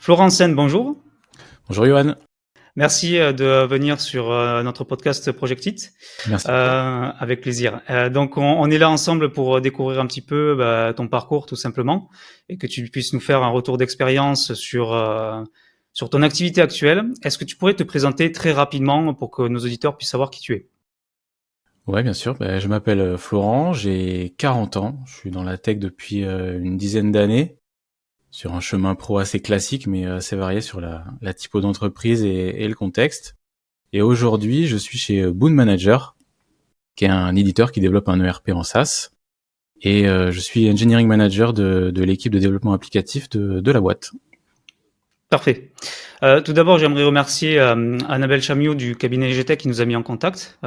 Florent Sen, bonjour. Bonjour Johan. Merci de venir sur notre podcast Project It. Merci. Avec plaisir. Donc, on est là ensemble pour découvrir un petit peu ton parcours, tout simplement, et que tu puisses nous faire un retour d'expérience sur ton activité actuelle. Est-ce que tu pourrais te présenter très rapidement pour que nos auditeurs puissent savoir qui tu es? Ouais, bien sûr. Je m'appelle Florent, j'ai 40 ans. Je suis dans la tech depuis une dizaine d'années, sur un chemin pro assez classique, mais assez varié sur la typo d'entreprise et le contexte. Et aujourd'hui, je suis chez Boon Manager, qui est un éditeur qui développe un ERP en SaaS. Et je suis engineering manager de l'équipe de développement applicatif de la boîte. Parfait. Tout d'abord, j'aimerais remercier Annabelle Chamiot du cabinet GTech qui nous a mis en contact.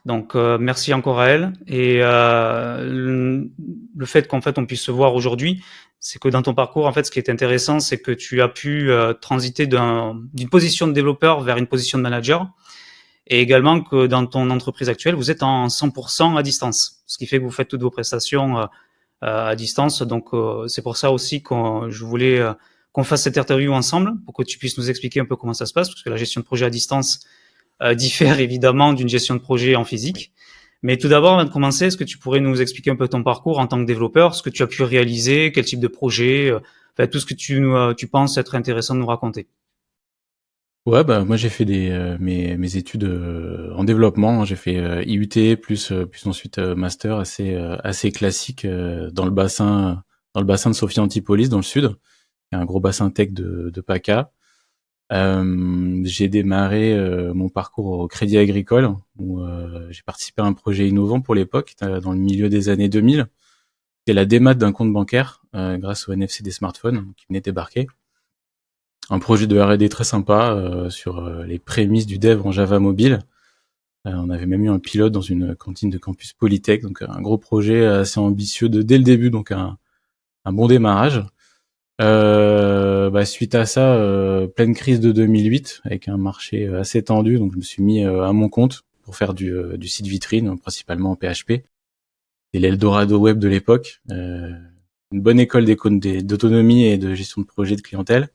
Donc, merci encore à elle. Et le fait qu'en fait on puisse se voir aujourd'hui, c'est que dans ton parcours, en fait, ce qui est intéressant, c'est que tu as pu transiter d'une position de développeur vers une position de manager, et également que dans ton entreprise actuelle, vous êtes en 100% à distance, ce qui fait que vous faites toutes vos prestations à distance. Donc, c'est pour ça aussi que je voulais qu'on fasse cette interview ensemble pour que tu puisses nous expliquer un peu comment ça se passe, parce que la gestion de projet à distance diffère évidemment d'une gestion de projet en physique. Mais tout d'abord, avant de commencer, est-ce que tu pourrais nous expliquer un peu ton parcours en tant que développeur, ce que tu as pu réaliser, quel type de projet, tout ce que tu penses être intéressant de nous raconter? Ouais, moi j'ai fait mes études en développement. J'ai fait IUT plus ensuite master assez classique dans le bassin de Sophia Antipolis dans le sud. Il y a un gros bassin tech de PACA. J'ai démarré mon parcours au Crédit Agricole où j'ai participé à un projet innovant pour l'époque dans le milieu des années 2000. C'était la démat d'un compte bancaire grâce au NFC des smartphones qui venait de débarquer. Un projet de R&D très sympa sur les prémices du dev en Java mobile. On avait même eu un pilote dans une cantine de campus Polytech, donc un gros projet assez ambitieux dès le début, donc un bon démarrage. Suite à ça, pleine crise de 2008 avec un marché assez tendu, donc je me suis mis à mon compte pour faire du site vitrine, principalement en PHP. C'est l'Eldorado web de l'époque, une bonne école d'autonomie et de gestion de projet de clientèle.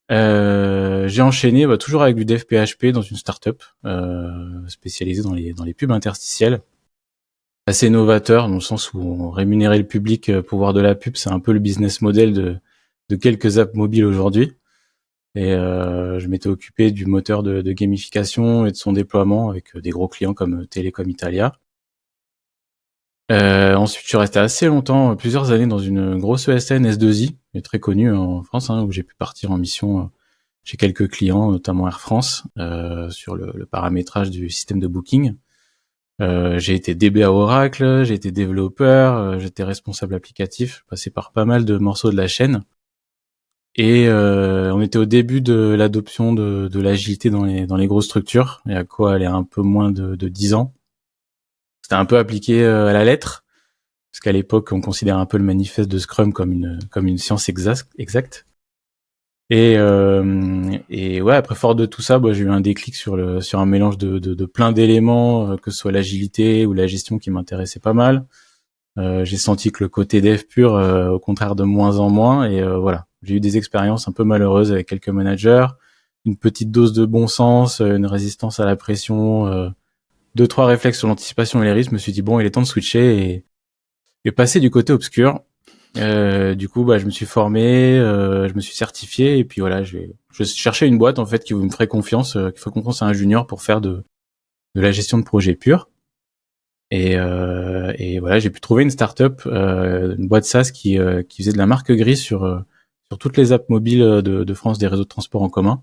J'ai enchaîné toujours avec du dev PHP dans une startup spécialisée dans les pubs interstitielles. Assez novateur dans le sens où on rémunérait le public pour voir de la pub. C'est un peu le business model de quelques apps mobiles aujourd'hui. Et je m'étais occupé du moteur de gamification et de son déploiement avec des gros clients comme Telecom Italia. Ensuite, je suis resté assez longtemps, plusieurs années dans une grosse ESN S2I, très connue en France, où j'ai pu partir en mission chez quelques clients, notamment Air France, sur le paramétrage du système de booking. J'ai été DB à Oracle, j'ai été développeur, j'étais responsable applicatif, passé par pas mal de morceaux de la chaîne. Et on était au début de l'adoption de l'agilité dans les grosses structures, et à quoi elle est un peu moins de 10 ans. C'était un peu appliqué à la lettre, parce qu'à l'époque, on considère un peu le manifeste de Scrum comme une science exacte. Et ouais, après fort de tout ça, j'ai eu un déclic sur un mélange de plein d'éléments, que ce soit l'agilité ou la gestion qui m'intéressait pas mal. J'ai senti que le côté dev pur, au contraire, de moins en moins. Et voilà, j'ai eu des expériences un peu malheureuses avec quelques managers, une petite dose de bon sens, une résistance à la pression, 2-3 réflexes sur l'anticipation et les risques. Je me suis dit bon, il est temps de switcher et passer du côté obscur. Du coup, je me suis formé, je me suis certifié et puis voilà, je cherchais une boîte en fait qui me ferait confiance, qui ferait confiance à un junior pour faire de la gestion de projet pur. Et voilà, j'ai pu trouver une startup, une boîte SaaS qui faisait de la marque grise sur toutes les apps mobiles de France des réseaux de transport en commun,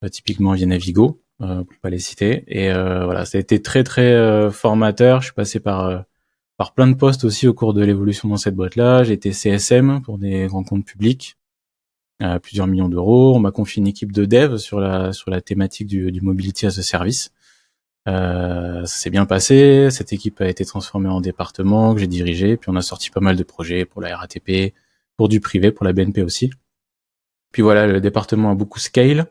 typiquement via Navigo, pour pas les citer. Et voilà, ça a été très très formateur. Je suis passé par plein de postes aussi au cours de l'évolution dans cette boîte-là. J'ai été CSM pour des grands comptes publics à plusieurs millions d'euros. On m'a confié une équipe de dev sur la thématique du mobility as a service. Ça s'est bien passé. Cette équipe a été transformée en département que j'ai dirigé. Puis on a sorti pas mal de projets pour la RATP, pour du privé, pour la BNP aussi. Puis voilà, le département a beaucoup scale.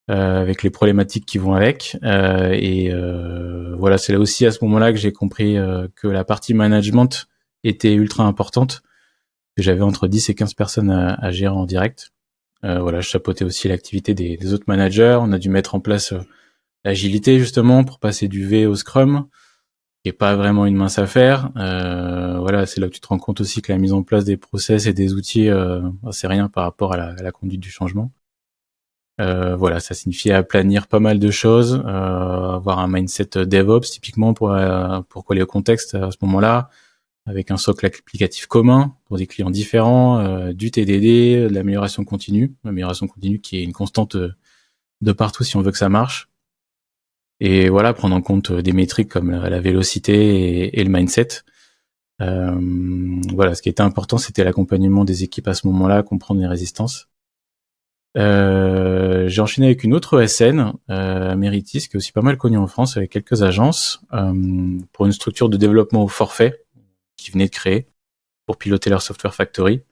Avec les problématiques qui vont avec. Voilà, c'est là aussi à ce moment-là que j'ai compris que la partie management était ultra importante, que j'avais entre 10 et 15 personnes à gérer en direct. Voilà, je chapeautais aussi l'activité des autres managers. On a dû mettre en place l'agilité justement pour passer du V au Scrum, qui est pas vraiment une mince affaire. Voilà, c'est là que tu te rends compte aussi que la mise en place des process et des outils, c'est rien par rapport à la conduite du changement. Voilà, ça signifiait aplanir pas mal de choses, avoir un mindset DevOps typiquement pour coller au contexte à ce moment-là, avec un socle applicatif commun pour des clients différents, du TDD, de l'amélioration continue qui est une constante de partout si on veut que ça marche. Et voilà, prendre en compte des métriques comme la vélocité et le mindset. Voilà, ce qui était important, c'était l'accompagnement des équipes à ce moment-là, comprendre les résistances. J'ai enchaîné avec une autre ESN, Meritis, qui est aussi pas mal connue en France, avec quelques agences, pour une structure de développement au forfait qui venait de créer pour piloter leur software factory.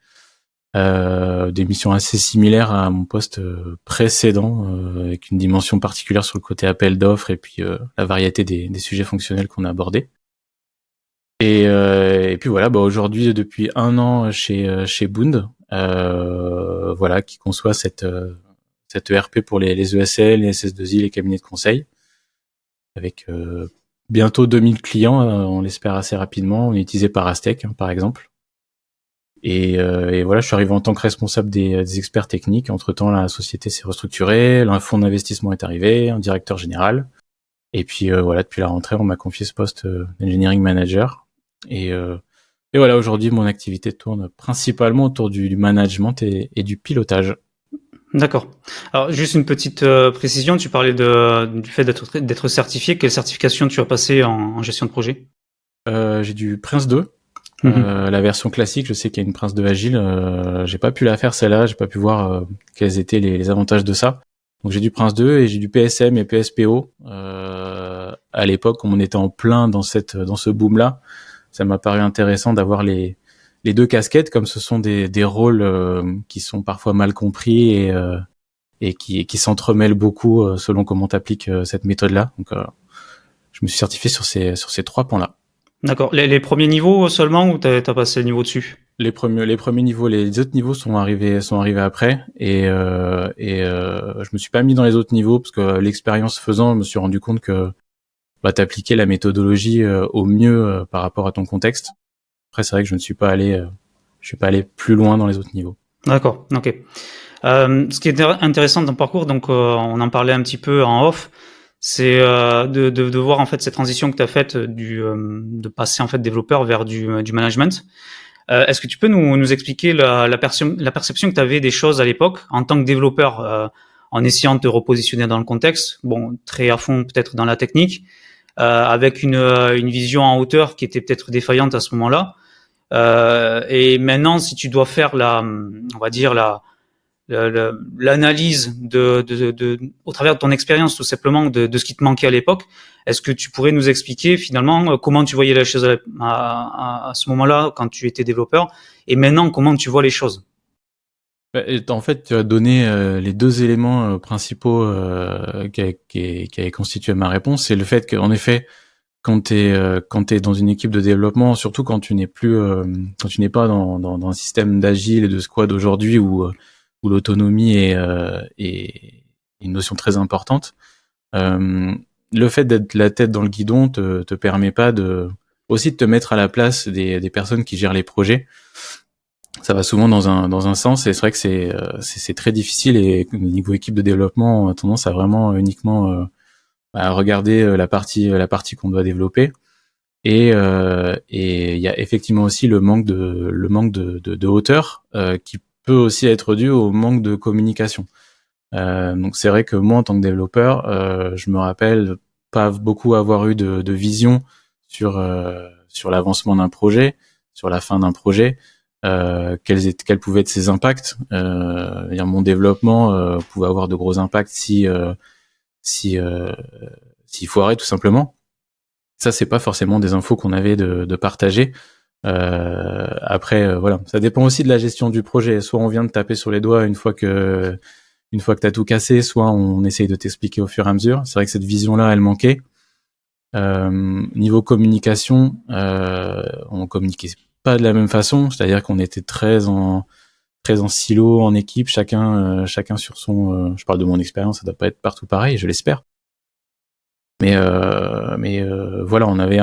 Des missions assez similaires à mon poste précédent, avec une dimension particulière sur le côté appel d'offres et puis la variété des sujets fonctionnels qu'on a abordés. Et puis voilà, aujourd'hui depuis 1 an chez Bound, voilà, qui conçoit cette ERP pour les ESL, les SS2I, les cabinets de conseil, avec bientôt 2000 clients, on l'espère assez rapidement. On est utilisé par Aztec, par exemple. Et voilà, je suis arrivé en tant que responsable des experts techniques. Entre-temps, la société s'est restructurée, un fonds d'investissement est arrivé, un directeur général. Et puis voilà, depuis la rentrée, on m'a confié ce poste d'engineering manager. Et voilà, aujourd'hui, mon activité tourne principalement autour du management et du pilotage. D'accord. Alors, juste une petite précision, tu parlais du fait d'être certifié. Quelle certification tu as passé en gestion de projet? J'ai du Prince 2. La version classique, je sais qu'il y a une Prince 2 Agile. J'ai pas pu la faire celle-là, j'ai pas pu voir quels étaient les avantages de ça. Donc j'ai du Prince 2 et j'ai du PSM et PSPO. À l'époque, comme on était en plein dans ce boom-là, ça m'a paru intéressant d'avoir les deux casquettes, comme ce sont des rôles qui sont parfois mal compris et qui s'entremêlent beaucoup selon comment t'appliques cette méthode-là. Donc je me suis certifié sur ces 3 points-là. D'accord. Les premiers niveaux seulement ou t'as passé le niveau dessus? Les premiers niveaux, les autres niveaux sont arrivés après et je me suis pas mis dans les autres niveaux parce que l'expérience faisant, je me suis rendu compte que t'appliquer la méthodologie au mieux par rapport à ton contexte. Après, c'est vrai que je suis pas allé plus loin dans les autres niveaux. D'accord. Ok. Ce qui est intéressant dans ton parcours, donc on en parlait un petit peu en off, c'est de voir en fait cette transition que tu as faite de passer en fait développeur vers du management. Est-ce que tu peux nous expliquer la perception que tu avais des choses à l'époque en tant que développeur, en essayant de te repositionner dans le contexte, bon, très à fond peut-être dans la technique, avec une vision en hauteur qui était peut-être défaillante à ce moment-là. Et maintenant, si tu dois faire on va dire l'analyse au travers de ton expérience tout simplement de ce qui te manquait à l'époque, est-ce que tu pourrais nous expliquer finalement comment tu voyais les choses à ce moment-là quand tu étais développeur et maintenant comment tu vois les choses? En fait, tu as donné les 2 éléments principaux qui avaient constitué ma réponse. C'est le fait qu'en effet, quand t'es dans une équipe de développement, surtout quand tu n'es pas dans un système d'agile et de squad aujourd'hui où l'autonomie est une notion très importante, le fait d'être la tête dans le guidon te permet pas aussi de te mettre à la place des personnes qui gèrent les projets. Ça va souvent dans un sens et c'est vrai que c'est très difficile et au niveau équipe de développement, on a tendance à vraiment uniquement à regarder la partie qu'on doit développer et il y a effectivement aussi le manque de hauteur qui peut aussi être dû au manque de communication. Donc c'est vrai que moi en tant que développeur, je me rappelle pas beaucoup avoir eu de vision sur l'avancement d'un projet, sur la fin d'un projet, quels pouvaient être ses impacts. Mon développement pouvait avoir de gros impacts s'il foirait tout simplement. Ça c'est pas forcément des infos qu'on avait de partager. Après voilà, ça dépend aussi de la gestion du projet. Soit on vient de taper sur les doigts une fois que t'as tout cassé, soit on essaye de t'expliquer au fur et à mesure. C'est vrai que cette vision-là, elle manquait. Niveau communication, on communiquait pas de la même façon, c'est-à-dire qu'on était très en très en silo, en équipe, chacun sur son. Je parle de mon expérience, ça doit pas être partout pareil, je l'espère. Mais voilà, on avait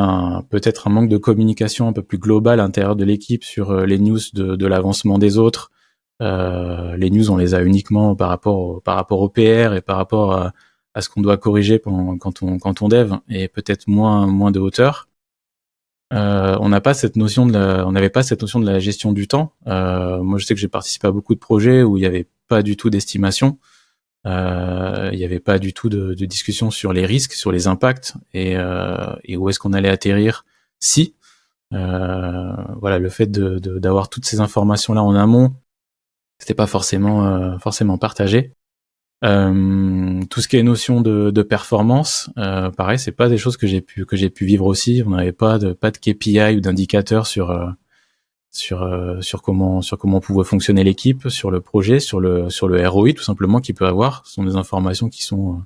peut-être un manque de communication un peu plus global à l'intérieur de l'équipe sur les news de l'avancement des autres. Les news, on les a uniquement par rapport au PR et par rapport à ce qu'on doit corriger quand on dev, et peut-être moins de hauteur. On n'avait pas cette notion de la gestion du temps. Moi, je sais que j'ai participé à beaucoup de projets où il n'y avait pas du tout d'estimation. Il n'y avait pas du tout de discussion sur les risques, sur les impacts et où est-ce qu'on allait atterrir si. Voilà, le fait d'avoir toutes ces informations là en amont, c'était pas forcément partagé. Tout ce qui est notion de performance, pareil, c'est pas des choses que j'ai pu vivre aussi. On n'avait pas de KPI ou d'indicateurs sur comment pouvait fonctionner l'équipe, sur le projet, sur le ROI tout simplement qu'il peut avoir. Ce sont des informations qui sont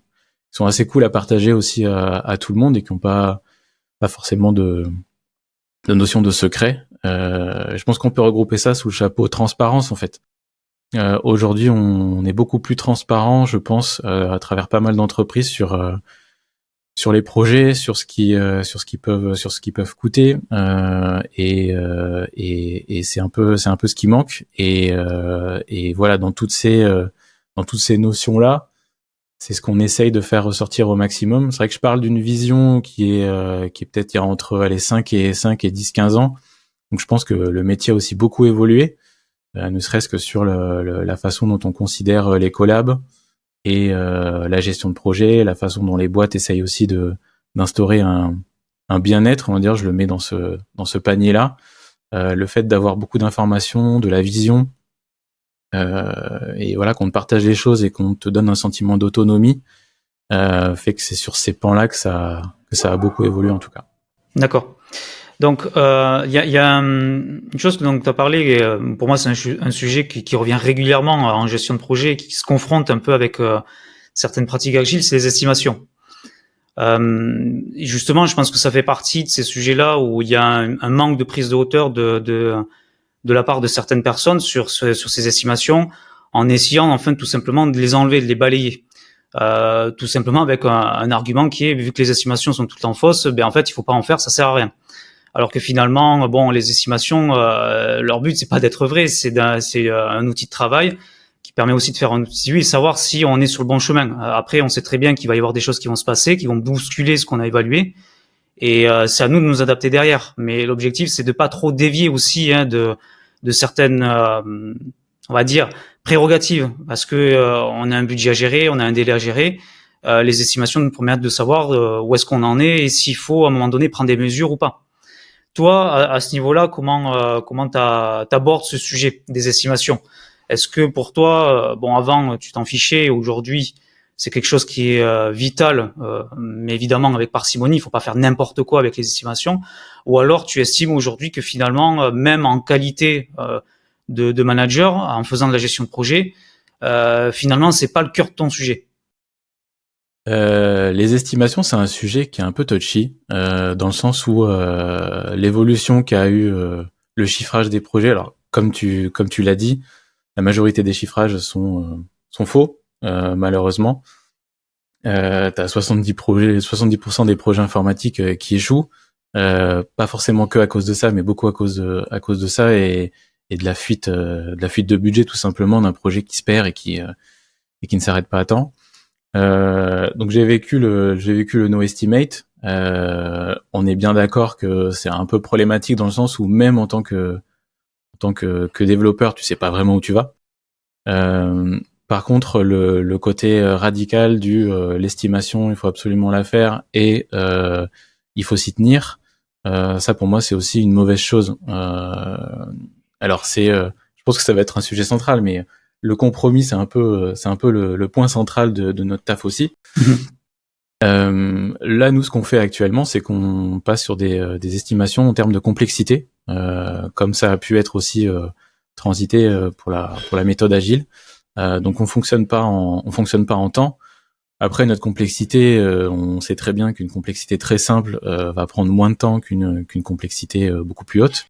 assez cool à partager aussi à tout le monde et qui n'ont pas forcément de notion de secret. Je pense qu'on peut regrouper ça sous le chapeau transparence en fait. Aujourd'hui, on est beaucoup plus transparent, je pense, à travers pas mal d'entreprises sur les projets, sur ce qui peuvent coûter, et c'est un peu ce qui manque. Et voilà, dans toutes ces notions là, c'est ce qu'on essaye de faire ressortir au maximum. C'est vrai que je parle d'une vision qui est peut-être il y a entre 5 et 10-15 ans. Donc je pense que le métier a aussi beaucoup évolué. Ne serait-ce que sur la façon dont on considère les collabs et la gestion de projet, la façon dont les boîtes essayent aussi d'instaurer un bien-être, on va dire, je le mets dans ce panier-là. Le fait d'avoir beaucoup d'informations, de la vision, et voilà, qu'on te partage les choses et qu'on te donne un sentiment d'autonomie, fait que c'est sur ces pans-là que ça a beaucoup évolué en tout cas. D'accord. Donc, il y a une chose dont tu as parlé, et pour moi c'est un sujet qui revient régulièrement en gestion de projet et qui se confronte un peu avec certaines pratiques agiles, c'est les estimations. Et justement, je pense que ça fait partie de ces sujets-là où il y a un manque de prise de hauteur de la part de certaines personnes sur ces estimations, en essayant enfin tout simplement de les enlever, de les balayer. Tout simplement avec un argument qui est, vu que les estimations sont tout le temps fausses, ben en fait il faut pas en faire, ça sert à rien. Alors que finalement, bon, les estimations, leur but c'est pas d'être vrai, c'est un outil de travail qui permet aussi de faire un suivi et savoir si on est sur le bon chemin. Après, on sait très bien qu'il va y avoir des choses qui vont se passer, qui vont bousculer ce qu'on a évalué, et c'est à nous de nous adapter derrière. Mais l'objectif, c'est de pas trop dévier aussi de certaines, on va dire, prérogatives, parce que on a un budget à gérer, on a un délai à gérer. Les estimations nous permettent de savoir où est-ce qu'on en est et s'il faut à un moment donné prendre des mesures ou pas. Toi, à ce niveau-là, comment t'abordes ce sujet des estimations? Est-ce que pour toi, bon, avant tu t'en fichais, aujourd'hui c'est quelque chose qui est vital, mais évidemment avec parcimonie, il faut pas faire n'importe quoi avec les estimations, ou alors tu estimes aujourd'hui que finalement, même en qualité de manager, en faisant de la gestion de projet, finalement c'est pas le cœur de ton sujet? Les estimations, c'est un sujet qui est un peu touchy, dans le sens où l'évolution qu'a eu le chiffrage des projets. Alors, comme tu l'as dit, la majorité des chiffrages sont faux, malheureusement. T'as 70% des projets informatiques qui échouent, pas forcément que à cause de ça, mais beaucoup à cause de ça et de la fuite de budget tout simplement d'un projet qui se perd et qui ne s'arrête pas à temps. Donc j'ai vécu le no estimate. On est bien d'accord que c'est un peu problématique dans le sens où même en tant que développeur, tu sais pas vraiment où tu vas. Par contre, le côté radical l'estimation, il faut absolument la faire et il faut s'y tenir. Ça pour moi c'est aussi une mauvaise chose. Alors je pense que ça va être un sujet central, mais le compromis, c'est un peu le point central de notre taf aussi. Là, nous, ce qu'on fait actuellement, c'est qu'on passe sur des estimations en termes de complexité, comme ça a pu être aussi transité pour la méthode agile. Donc, on fonctionne pas en temps. Après, notre complexité, on sait très bien qu'une complexité très simple va prendre moins de temps qu'une complexité beaucoup plus haute.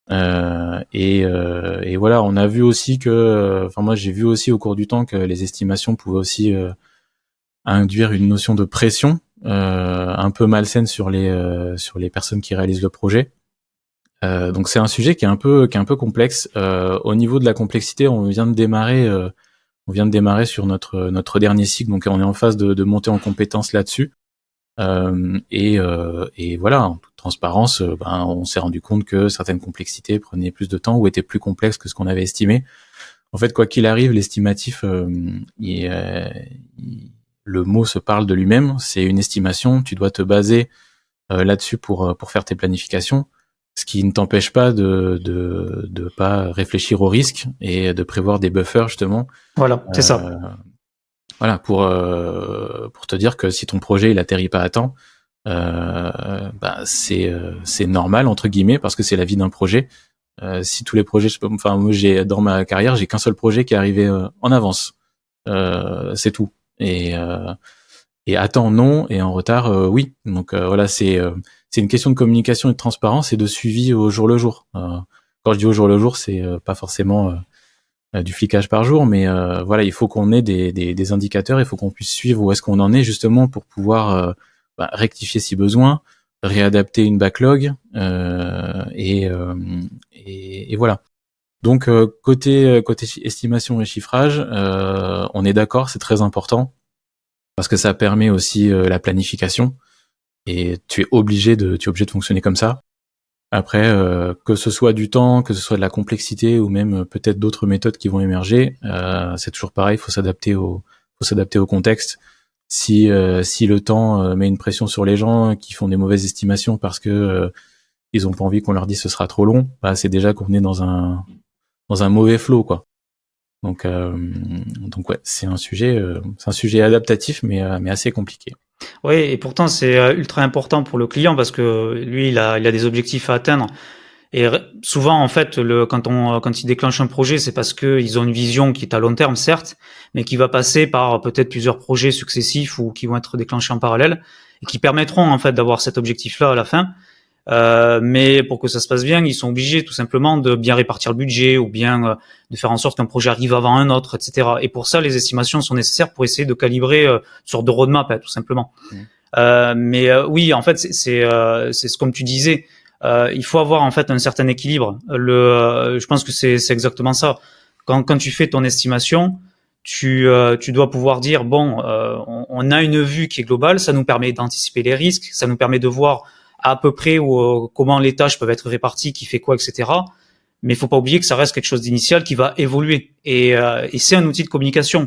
Et voilà, on a vu aussi que, enfin moi j'ai vu aussi au cours du temps que les estimations pouvaient aussi induire une notion de pression un peu malsaine sur les personnes qui réalisent le projet. Donc c'est un sujet qui est un peu complexe. Au niveau de la complexité, on vient de démarrer sur notre dernier cycle, donc on est en phase de monter en compétences là-dessus. Et voilà, en toute transparence, on s'est rendu compte que certaines complexités prenaient plus de temps ou étaient plus complexes que ce qu'on avait estimé. En fait, quoi qu'il arrive, l'estimatif, le mot se parle de lui-même. C'est une estimation. Tu dois te baser là-dessus pour faire tes planifications, ce qui ne t'empêche pas de pas réfléchir aux risques et de prévoir des buffers justement. Voilà, c'est ça. Voilà, pour te dire que si ton projet il atterrit pas à temps, c'est normal entre guillemets parce que c'est la vie d'un projet. Si tous les projets, enfin moi j'ai dans ma carrière j'ai qu'un seul projet qui est arrivé en avance, c'est tout. Et à temps non et en retard oui. Donc voilà, c'est une question de communication et de transparence et de suivi au jour le jour. Quand je dis au jour le jour, c'est pas forcément du flicage par jour, mais voilà, il faut qu'on ait des indicateurs, il faut qu'on puisse suivre où est-ce qu'on en est justement pour pouvoir rectifier si besoin, réadapter une backlog et voilà. Donc côté estimation et chiffrage, on est d'accord, c'est très important parce que ça permet aussi la planification et tu es obligé de fonctionner comme ça. Après, que ce soit du temps, que ce soit de la complexité ou même peut-être d'autres méthodes qui vont émerger, c'est toujours pareil, il faut s'adapter au contexte. Si le temps met une pression sur les gens qui font des mauvaises estimations parce que ils ont pas envie qu'on leur dise ce sera trop long, c'est déjà qu'on est dans un mauvais flow quoi. Donc ouais, c'est un sujet adaptatif mais assez compliqué. Oui, et pourtant c'est ultra important pour le client parce que lui il a des objectifs à atteindre. Et souvent, en fait, quand ils déclenchent un projet, c'est parce qu'ils ont une vision qui est à long terme, certes, mais qui va passer par peut-être plusieurs projets successifs ou qui vont être déclenchés en parallèle et qui permettront en fait d'avoir cet objectif-là à la fin. Mais pour que ça se passe bien, ils sont obligés tout simplement de bien répartir le budget ou bien de faire en sorte qu'un projet arrive avant un autre, etc. Et pour ça, les estimations sont nécessaires pour essayer de calibrer une sorte de roadmap, tout simplement. Mais oui, en fait, c'est comme tu disais. Il faut avoir en fait un certain équilibre. Je pense que c'est exactement ça. Quand tu fais ton estimation, tu dois pouvoir dire bon, on a une vue qui est globale, ça nous permet d'anticiper les risques, ça nous permet de voir à peu près comment les tâches peuvent être réparties, qui fait quoi, etc. Mais il faut pas oublier que ça reste quelque chose d'initial qui va évoluer et c'est un outil de communication.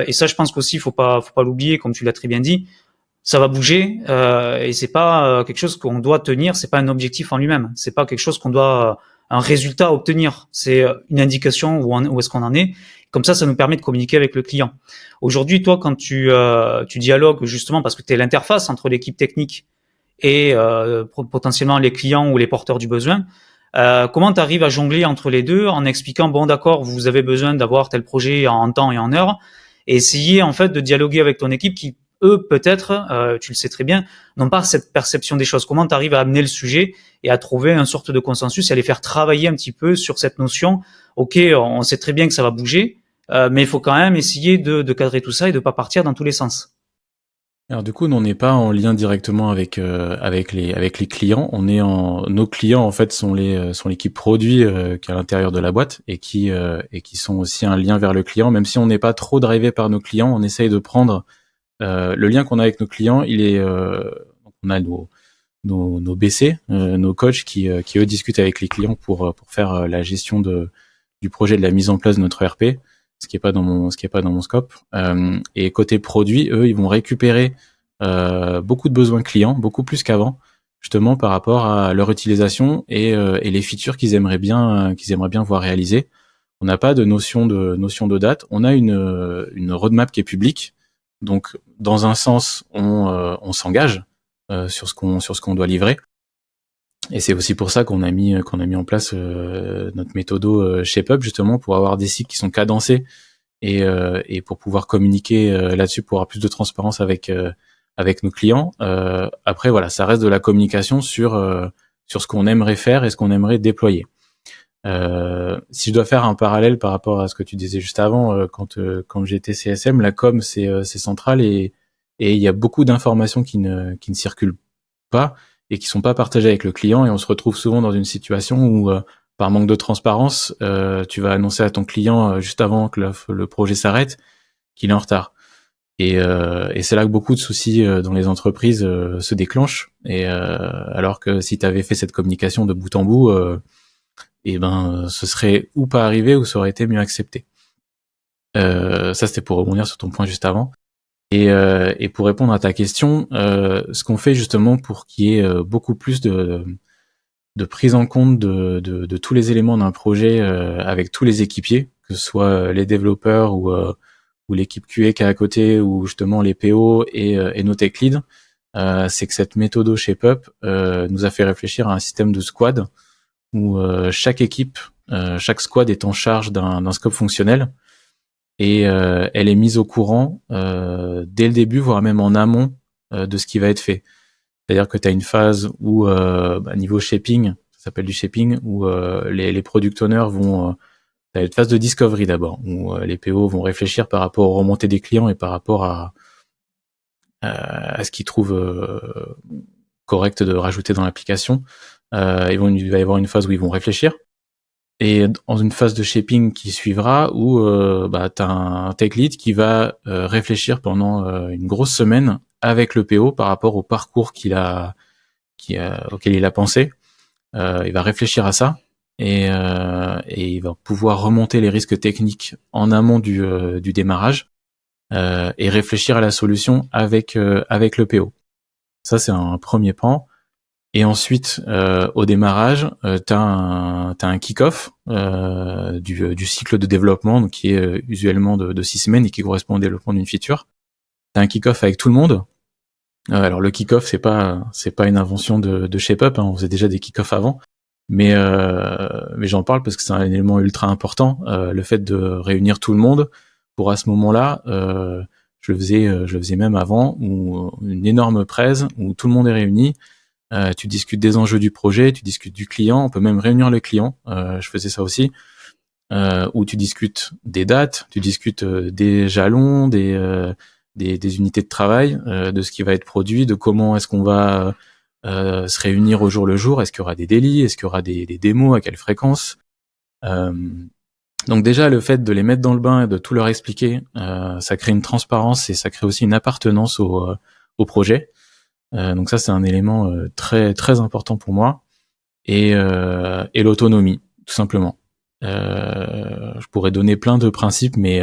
Et ça, je pense qu'aussi, faut pas l'oublier, comme tu l'as très bien dit. Ça va bouger et c'est pas quelque chose qu'on doit tenir, c'est pas un objectif en lui-même, c'est pas quelque chose qu'on doit un résultat à obtenir, c'est une indication où est-ce qu'on en est. Comme ça nous permet de communiquer avec le client. Aujourd'hui, toi, quand tu dialogues justement parce que tu es l'interface entre l'équipe technique et potentiellement les clients ou les porteurs du besoin, comment tu arrives à jongler entre les deux en expliquant bon d'accord, vous avez besoin d'avoir tel projet en temps et en heure, et essayer en fait de dialoguer avec ton équipe qui eux, peut-être, tu le sais très bien, n'ont pas cette perception des choses. Comment tu arrives à amener le sujet et à trouver une sorte de consensus et à les faire travailler un petit peu sur cette notion. Ok, on sait très bien que ça va bouger, mais il faut quand même essayer de cadrer tout ça et de pas partir dans tous les sens. Alors du coup, nous, on n'est pas en lien directement avec les clients. Nos clients en fait sont l'équipe produit qui est à l'intérieur de la boîte et qui sont aussi un lien vers le client. Même si on n'est pas trop drivé par nos clients, on essaye de prendre le lien qu'on a avec nos clients. On a nos BC, nos coachs qui eux discutent avec les clients pour faire la gestion du projet de la mise en place de notre ERP. Ce qui est pas dans mon scope. Et côté produit, eux, ils vont récupérer beaucoup de besoins clients, beaucoup plus qu'avant, justement par rapport à leur utilisation et les features qu'ils aimeraient bien voir réalisées. On n'a pas de notion de date. On a une roadmap qui est publique. Donc, dans un sens, on s'engage sur ce qu'on doit livrer. Et c'est aussi pour ça qu'on a mis en place notre méthodo ShapeUp, justement pour avoir des cycles qui sont cadencés et pour pouvoir communiquer là-dessus, pour avoir plus de transparence avec nos clients. Après voilà, ça reste de la communication sur ce qu'on aimerait faire et ce qu'on aimerait déployer. Si je dois faire un parallèle par rapport à ce que tu disais juste avant, quand j'étais CSM, la com c'est central et il y a beaucoup d'informations qui ne circulent pas et qui sont pas partagées avec le client et on se retrouve souvent dans une situation où par manque de transparence, tu vas annoncer à ton client juste avant que le projet s'arrête qu'il est en retard. Et c'est là que beaucoup de soucis dans les entreprises se déclenchent. Et alors que si tu avais fait cette communication de bout en bout, ce serait ou pas arrivé ou ça aurait été mieux accepté. Ça c'était pour rebondir sur ton point juste avant. Et pour répondre à ta question, ce qu'on fait justement pour qu'il y ait beaucoup plus de prise en compte de tous les éléments d'un projet avec tous les équipiers, que ce soit les développeurs ou l'équipe QA qui est à côté, ou justement les PO et nos tech leads, c'est que cette méthode ShapeUp nous a fait réfléchir à un système de squad où chaque équipe, chaque squad est en charge d'un scope fonctionnel et elle est mise au courant dès le début, voire même en amont de ce qui va être fait. C'est-à-dire que tu as une phase où niveau shaping, ça s'appelle du shaping, où les product owners vont t'as une phase de discovery d'abord, où les PO vont réfléchir par rapport aux remontées des clients et par rapport à ce qu'ils trouvent correct de rajouter dans l'application. Il va y avoir une phase où ils vont réfléchir. Et dans une phase de shaping qui suivra, où t'as un tech lead qui va réfléchir pendant une grosse semaine avec le PO par rapport au parcours auquel il a pensé. Il va réfléchir à ça. Et il va pouvoir remonter les risques techniques en amont du démarrage et réfléchir à la solution avec le PO. Ça c'est un premier pan. Et ensuite au démarrage, t'as un kick-off du cycle de développement, donc qui est usuellement de 6 semaines et qui correspond au développement d'une feature. T'as un kick-off avec tout le monde. Alors le kick-off c'est pas une invention de ShapeUp, hein, on faisait déjà des kick-offs avant. Mais j'en parle parce que c'est un élément ultra important, le fait de réunir tout le monde pour à ce moment-là, je le faisais même avant, où une énorme presse où tout le monde est réuni, tu discutes des enjeux du projet, tu discutes du client, on peut même réunir le client, je faisais ça aussi, où tu discutes des dates, tu discutes des jalons, des unités de travail, de ce qui va être produit, de comment est-ce qu'on va se réunir au jour le jour, est-ce qu'il y aura des délits, est-ce qu'il y aura des démos, à quelle fréquence. Donc déjà le fait de les mettre dans le bain et de tout leur expliquer, ça crée une transparence et ça crée aussi une appartenance au projet. Donc ça c'est un élément très très important pour moi et l'autonomie tout simplement. Je pourrais donner plein de principes mais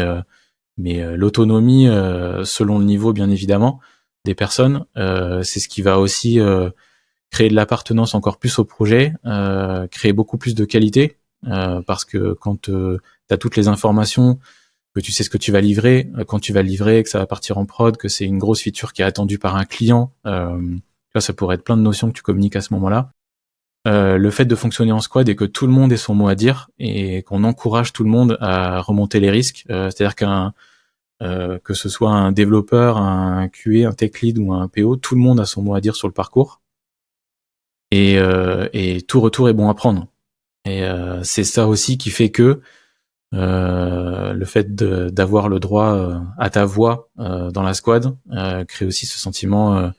l'autonomie selon le niveau bien évidemment des personnes, c'est ce qui va aussi créer de l'appartenance encore plus au projet, créer beaucoup plus de qualité, parce que quand tu as toutes les informations, que tu sais ce que tu vas livrer, quand tu vas livrer, que ça va partir en prod, que c'est une grosse feature qui est attendue par un client, ça pourrait être plein de notions que tu communiques à ce moment-là. Le fait de fonctionner en squad et que tout le monde ait son mot à dire et qu'on encourage tout le monde à remonter les risques, c'est-à-dire que ce soit un développeur, un QA, un tech lead ou un PO, tout le monde a son mot à dire sur le parcours. Et tout retour est bon à prendre. Et c'est ça aussi qui fait que le fait d'avoir le droit à ta voix dans la squad crée aussi ce sentiment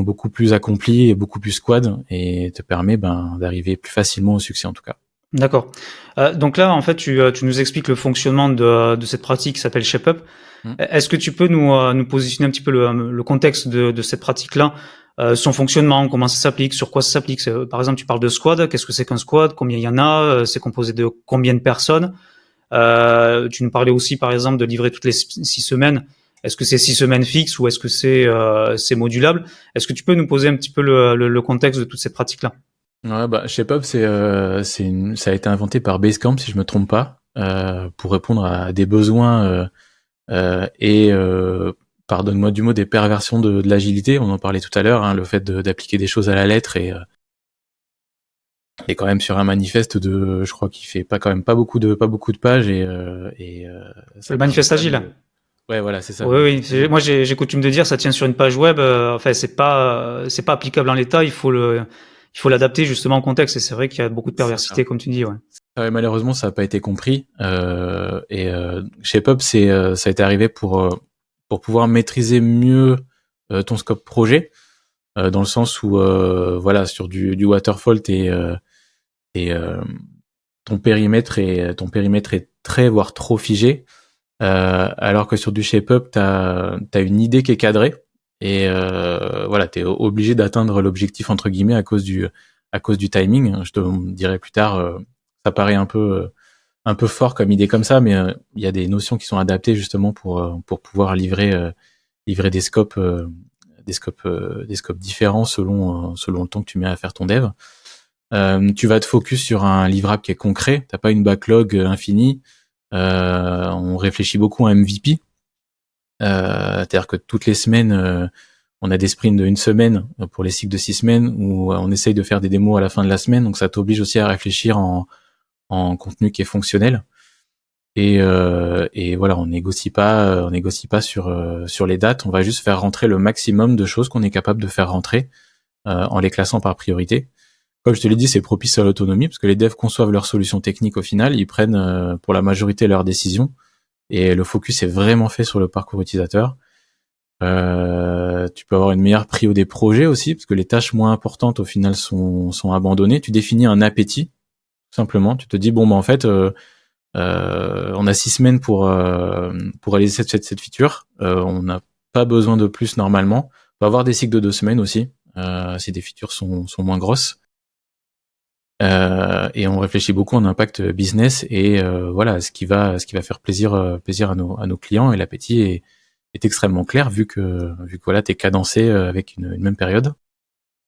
beaucoup plus accompli et beaucoup plus squad et te permet d'arriver plus facilement au succès en tout cas. D'accord. Donc là, en fait, tu nous expliques le fonctionnement de cette pratique qui s'appelle ShapeUp. Est-ce que tu peux nous positionner un petit peu le contexte de cette pratique-là, son fonctionnement, comment ça s'applique, sur quoi ça s'applique? Par exemple, tu parles de squad. Qu'est-ce que c'est qu'un squad? Combien il y en a? C'est composé de combien de personnes? Tu nous parlais aussi, par exemple, de livrer toutes les 6 semaines. Est-ce que c'est 6 semaines fixes ou est-ce que c'est modulable? Est-ce que tu peux nous poser un petit peu le contexte de toute cette pratique-là? Ouais, ShapeUp, ça a été inventé par Basecamp, si je me trompe pas, pour répondre à des besoins et pardonne-moi du mot, des perversions de l'agilité. On en parlait tout à l'heure, hein, le fait d'appliquer des choses à la lettre et quand même sur un manifeste je crois qu'il fait pas beaucoup de pages et le manifeste agile. Ouais, voilà, c'est ça. Oui. Moi, j'ai coutume de dire, ça tient sur une page web. Enfin, c'est pas applicable en l'état. Il faut il faut l'adapter justement au contexte. Et c'est vrai qu'il y a beaucoup de perversité, C'est ça. comme tu dis. Ouais. Malheureusement, ça n'a pas été compris. Chez Pub, ça a été arrivé pour pouvoir maîtriser mieux ton scope projet, dans le sens où voilà, sur du waterfall, ton périmètre est très voire trop figé, alors que sur du shape-up, t'as une idée qui est cadrée et voilà, t'es obligé d'atteindre l'objectif entre guillemets à cause du timing. Je te dirai plus tard, ça paraît un peu fort comme idée comme ça, mais il y a des notions qui sont adaptées justement pour pouvoir livrer des scopes différents selon le temps que tu mets à faire ton dev. Tu vas te focus sur un livrable qui est concret. T'as pas une backlog infinie. On réfléchit beaucoup à MVP. C'est-à-dire que toutes les semaines, on a des sprints de 1 semaine pour les cycles de 6 semaines où on essaye de faire des démos à la fin de la semaine. Donc ça t'oblige aussi à réfléchir en contenu qui est fonctionnel. Et voilà, on négocie pas sur les dates. On va juste faire rentrer le maximum de choses qu'on est capable de faire rentrer en les classant par priorité. Comme je te l'ai dit, c'est propice à l'autonomie parce que les devs conçoivent leurs solutions techniques au final, ils prennent pour la majorité leurs décisions et le focus est vraiment fait sur le parcours utilisateur. Tu peux avoir une meilleure prio des projets aussi parce que les tâches moins importantes au final sont abandonnées. Tu définis un appétit, tout simplement. Tu te dis bon bah en fait on a 6 semaines pour réaliser cette feature. On n'a pas besoin de plus normalement. On peut avoir des cycles de 2 semaines aussi si des features sont moins grosses. Et on réfléchit beaucoup en impact business et voilà ce qui va faire plaisir à nos clients, et l'appétit est extrêmement clair vu que voilà t'es cadencé avec une même période.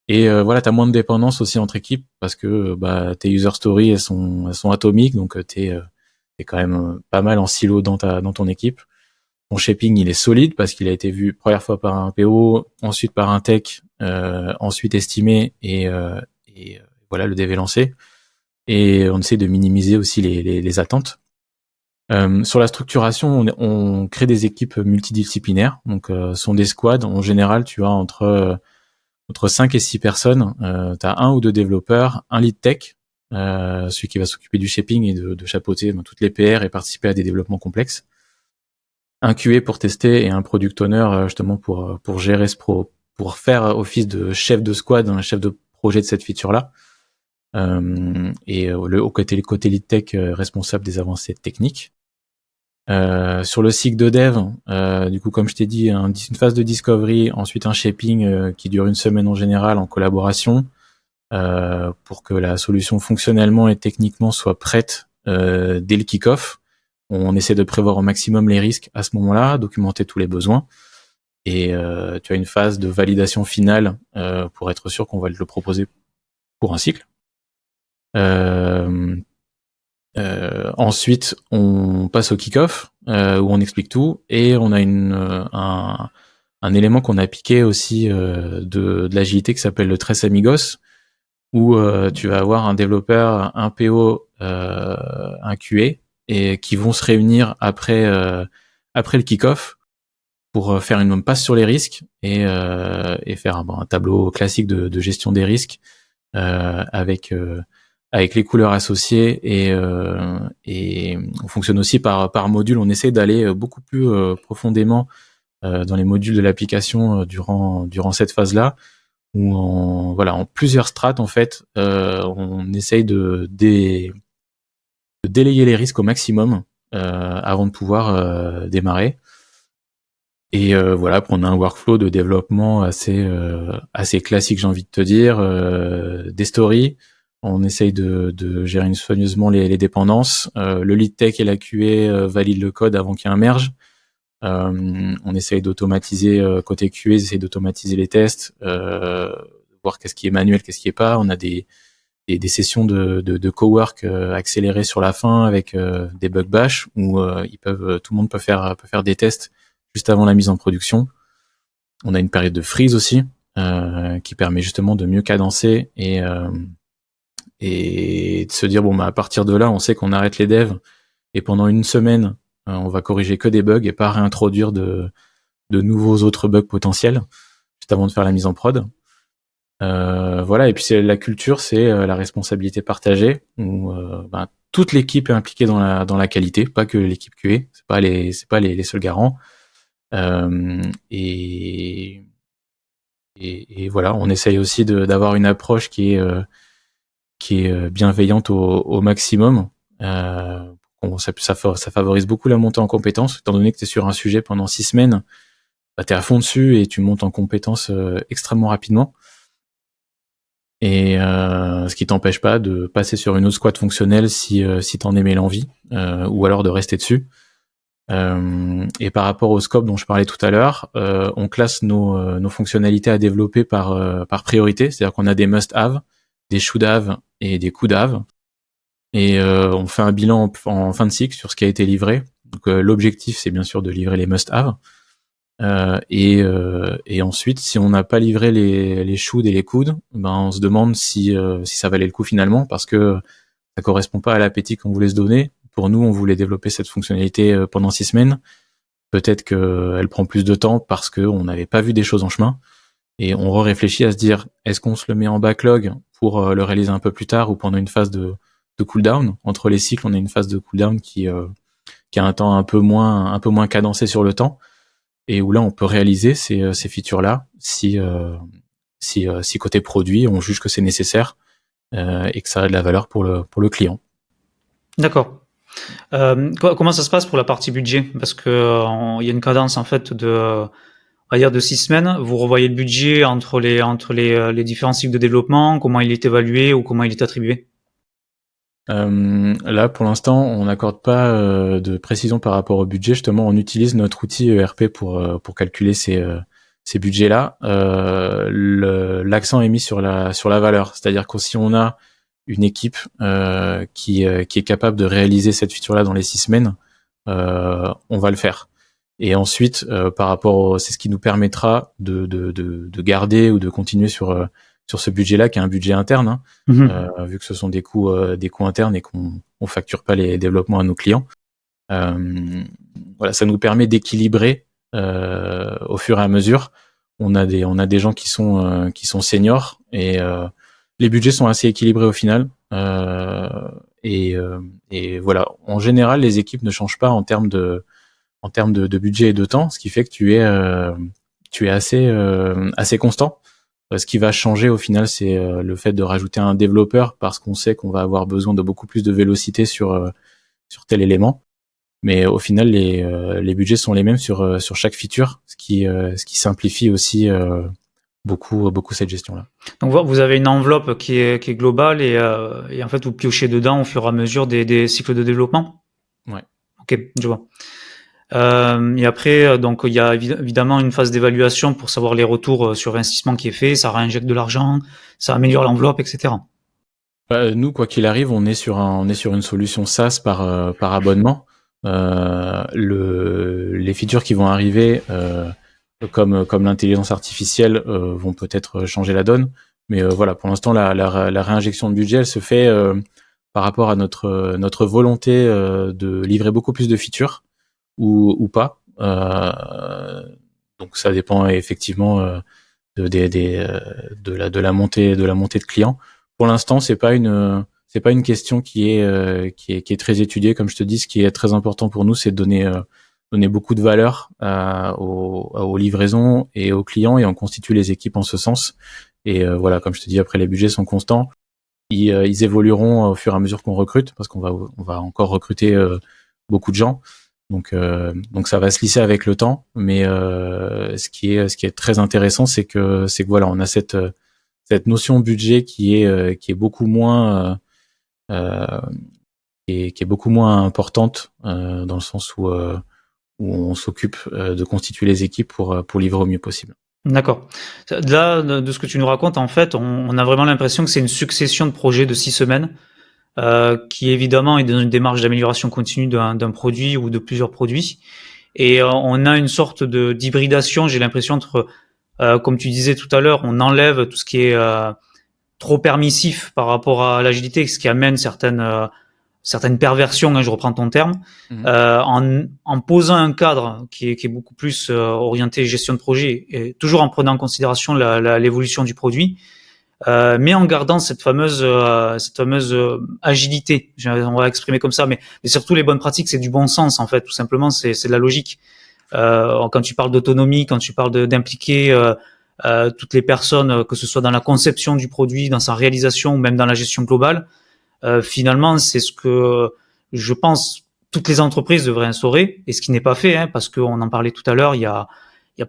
Et voilà, t'as moins de dépendance aussi entre équipes parce que bah tes user stories elles sont atomiques, donc t'es quand même pas mal en silo dans ton équipe. Ton shaping il est solide parce qu'il a été vu première fois par un PO, ensuite par un tech, ensuite estimé et voilà, le dev est lancé. Et on essaie de minimiser aussi les attentes. Sur la structuration, on crée des équipes multidisciplinaires, donc sont des squads. En général, tu as entre 5 et 6 personnes. Tu as 1 ou 2 développeurs, un lead tech, celui qui va s'occuper du shaping et de chapeauter toutes les PR et participer à des développements complexes. Un QA pour tester et un product owner justement pour gérer pour faire office de chef de squad, un chef de projet de cette feature-là. Et le côté lead tech responsable des avancées techniques. Sur le cycle de dev, du coup, comme je t'ai dit, une phase de discovery, ensuite un shaping qui dure 1 semaine en général en collaboration pour que la solution fonctionnellement et techniquement soit prête dès le kick-off. On essaie de prévoir au maximum les risques à ce moment-là, documenter tous les besoins. Et tu as une phase de validation finale pour être sûr qu'on va le proposer pour un cycle. Ensuite, on passe au kick-off où on explique tout et on a un élément qu'on a piqué aussi de l'agilité qui s'appelle le Tres Amigos, où tu vas avoir un développeur, un PO, un QA et qui vont se réunir après le kick-off pour faire une passe sur les risques et faire un tableau classique de gestion des risques avec les couleurs associées et on fonctionne aussi par module. On essaie d'aller beaucoup plus profondément dans les modules de l'application durant cette phase-là, où en plusieurs strates en fait, on essaye de délayer les risques au maximum avant de pouvoir démarrer. Et voilà, après on a un workflow de développement assez classique, j'ai envie de te dire, des stories. On essaye de gérer soigneusement les dépendances. Le lead tech et la QA valident le code avant qu'il y ait un merge. On essaye d'automatiser côté QA, essaye d'automatiser les tests, voir qu'est-ce qui est manuel, qu'est-ce qui est pas. On a des sessions de cowork accélérées sur la fin avec des bug bash où tout le monde peut faire des tests juste avant la mise en production. On a une période de freeze aussi qui permet justement de mieux cadencer et de se dire bon bah à partir de là on sait qu'on arrête les devs et pendant 1 semaine on va corriger que des bugs et pas réintroduire de nouveaux autres bugs potentiels juste avant de faire la mise en prod. Voilà, et puis c'est la culture, c'est la responsabilité partagée où toute l'équipe est impliquée dans la qualité, pas que l'équipe QA, c'est pas les seuls garants. Et voilà, on essaye aussi d'avoir une approche qui est bienveillante au maximum. Ça favorise beaucoup la montée en compétences, étant donné que tu es sur un sujet pendant 6 semaines, tu es à fond dessus et tu montes en compétences extrêmement rapidement. Et ce qui t'empêche pas de passer sur une autre squad fonctionnelle si t'en aimais l'envie, ou alors de rester dessus. Et par rapport au scope dont je parlais tout à l'heure, on classe nos fonctionnalités à développer par priorité, c'est-à-dire qu'on a des must-have, des should-have et des could-have. Et on fait un bilan en fin de cycle sur ce qui a été livré. Donc l'objectif, c'est bien sûr de livrer les must-have. Et ensuite, si on n'a pas livré les should et les could, on se demande si ça valait le coup finalement, parce que ça correspond pas à l'appétit qu'on voulait se donner. Pour nous, on voulait développer cette fonctionnalité pendant 6 semaines. Peut-être qu'elle prend plus de temps parce qu'on n'avait pas vu des choses en chemin. Et on réfléchit à se dire, est-ce qu'on se le met en backlog pour le réaliser un peu plus tard ou pendant une phase de cooldown. Entre les cycles, on a une phase de cooldown qui a un temps un peu moins cadencé sur le temps, et où là on peut réaliser ces features-là si côté produit on juge que c'est nécessaire et que ça a de la valeur pour le client. D'accord. Comment ça se passe pour la partie budget? Parce que il y a une cadence en fait on va dire de 6 semaines. Vous revoyez le budget entre les différents cycles de développement, comment il est évalué ou comment il est attribué? Là, pour l'instant, on n'accorde pas de précision par rapport au budget. Justement, on utilise notre outil ERP pour calculer ces budgets-là. L'accent est mis sur la valeur, c'est-à-dire que si on a une équipe qui est capable de réaliser cette feature-là dans les 6 semaines, on va le faire. Et ensuite, c'est ce qui nous permettra de garder ou de continuer sur ce budget-là, qui est un budget interne, vu que ce sont des coûts internes et qu'on facture pas les développements à nos clients. Voilà, ça nous permet d'équilibrer au fur et à mesure. On a des gens qui sont seniors, et les budgets sont assez équilibrés au final. Et voilà, en général, les équipes ne changent pas en termes de budget et de temps, ce qui fait que tu es assez constant. Ce qui va changer au final, c'est le fait de rajouter un développeur, parce qu'on sait qu'on va avoir besoin de beaucoup plus de vélocité sur tel élément. Mais au final, les budgets sont les mêmes sur chaque feature, ce qui simplifie aussi beaucoup cette gestion-là. Donc vous avez une enveloppe qui est globale et en fait vous piochez dedans au fur et à mesure des cycles de développement? Ouais. Ok, je vois. Et après, donc il y a évidemment une phase d'évaluation pour savoir les retours sur l'investissement qui est fait, ça réinjecte de l'argent, ça améliore l'enveloppe, etc. Nous, quoi qu'il arrive, on est sur une solution SaaS par abonnement. Les features qui vont arriver, comme l'intelligence artificielle, vont peut-être changer la donne. Mais voilà, pour l'instant, la réinjection de budget, elle se fait par rapport à notre volonté de livrer beaucoup plus de features ou pas. Donc ça dépend effectivement de la montée de clients. Pour l'instant, c'est pas une question qui est très étudiée. Comme je te dis, ce qui est très important pour nous, c'est de donner beaucoup de valeur aux livraisons et aux clients, et on constitue les équipes en ce sens. Et voilà, comme je te dis, après les budgets sont constants, ils évolueront au fur et à mesure qu'on recrute, parce qu'on va encore recruter beaucoup de gens. Donc ça va se lisser avec le temps, mais ce qui est très intéressant, c'est que voilà, on a cette notion budget qui est beaucoup moins qui est beaucoup moins importante dans le sens où on s'occupe de constituer les équipes pour livrer au mieux possible. D'accord. Là, de ce que tu nous racontes, en fait, on a vraiment l'impression que c'est une succession de projets de 6 semaines, qui évidemment est dans une démarche d'amélioration continue d'un produit ou de plusieurs produits. Et on a une sorte d'hybridation, j'ai l'impression, entre, comme tu disais tout à l'heure, on enlève tout ce qui est trop permissif par rapport à l'agilité, ce qui amène certaines perversions, hein, je reprends ton terme, en posant un cadre qui est beaucoup plus orienté gestion de projet, et toujours en prenant en considération l'évolution du produit. mais en gardant cette fameuse agilité. On va exprimer comme ça, mais surtout les bonnes pratiques, c'est du bon sens en fait, tout simplement, c'est de la logique. Quand tu parles d'autonomie, quand tu parles d'impliquer toutes les personnes, que ce soit dans la conception du produit, dans sa réalisation ou même dans la gestion globale, finalement, c'est ce que je pense toutes les entreprises devraient instaurer, et ce qui n'est pas fait, parce qu'on en parlait tout à l'heure, il y a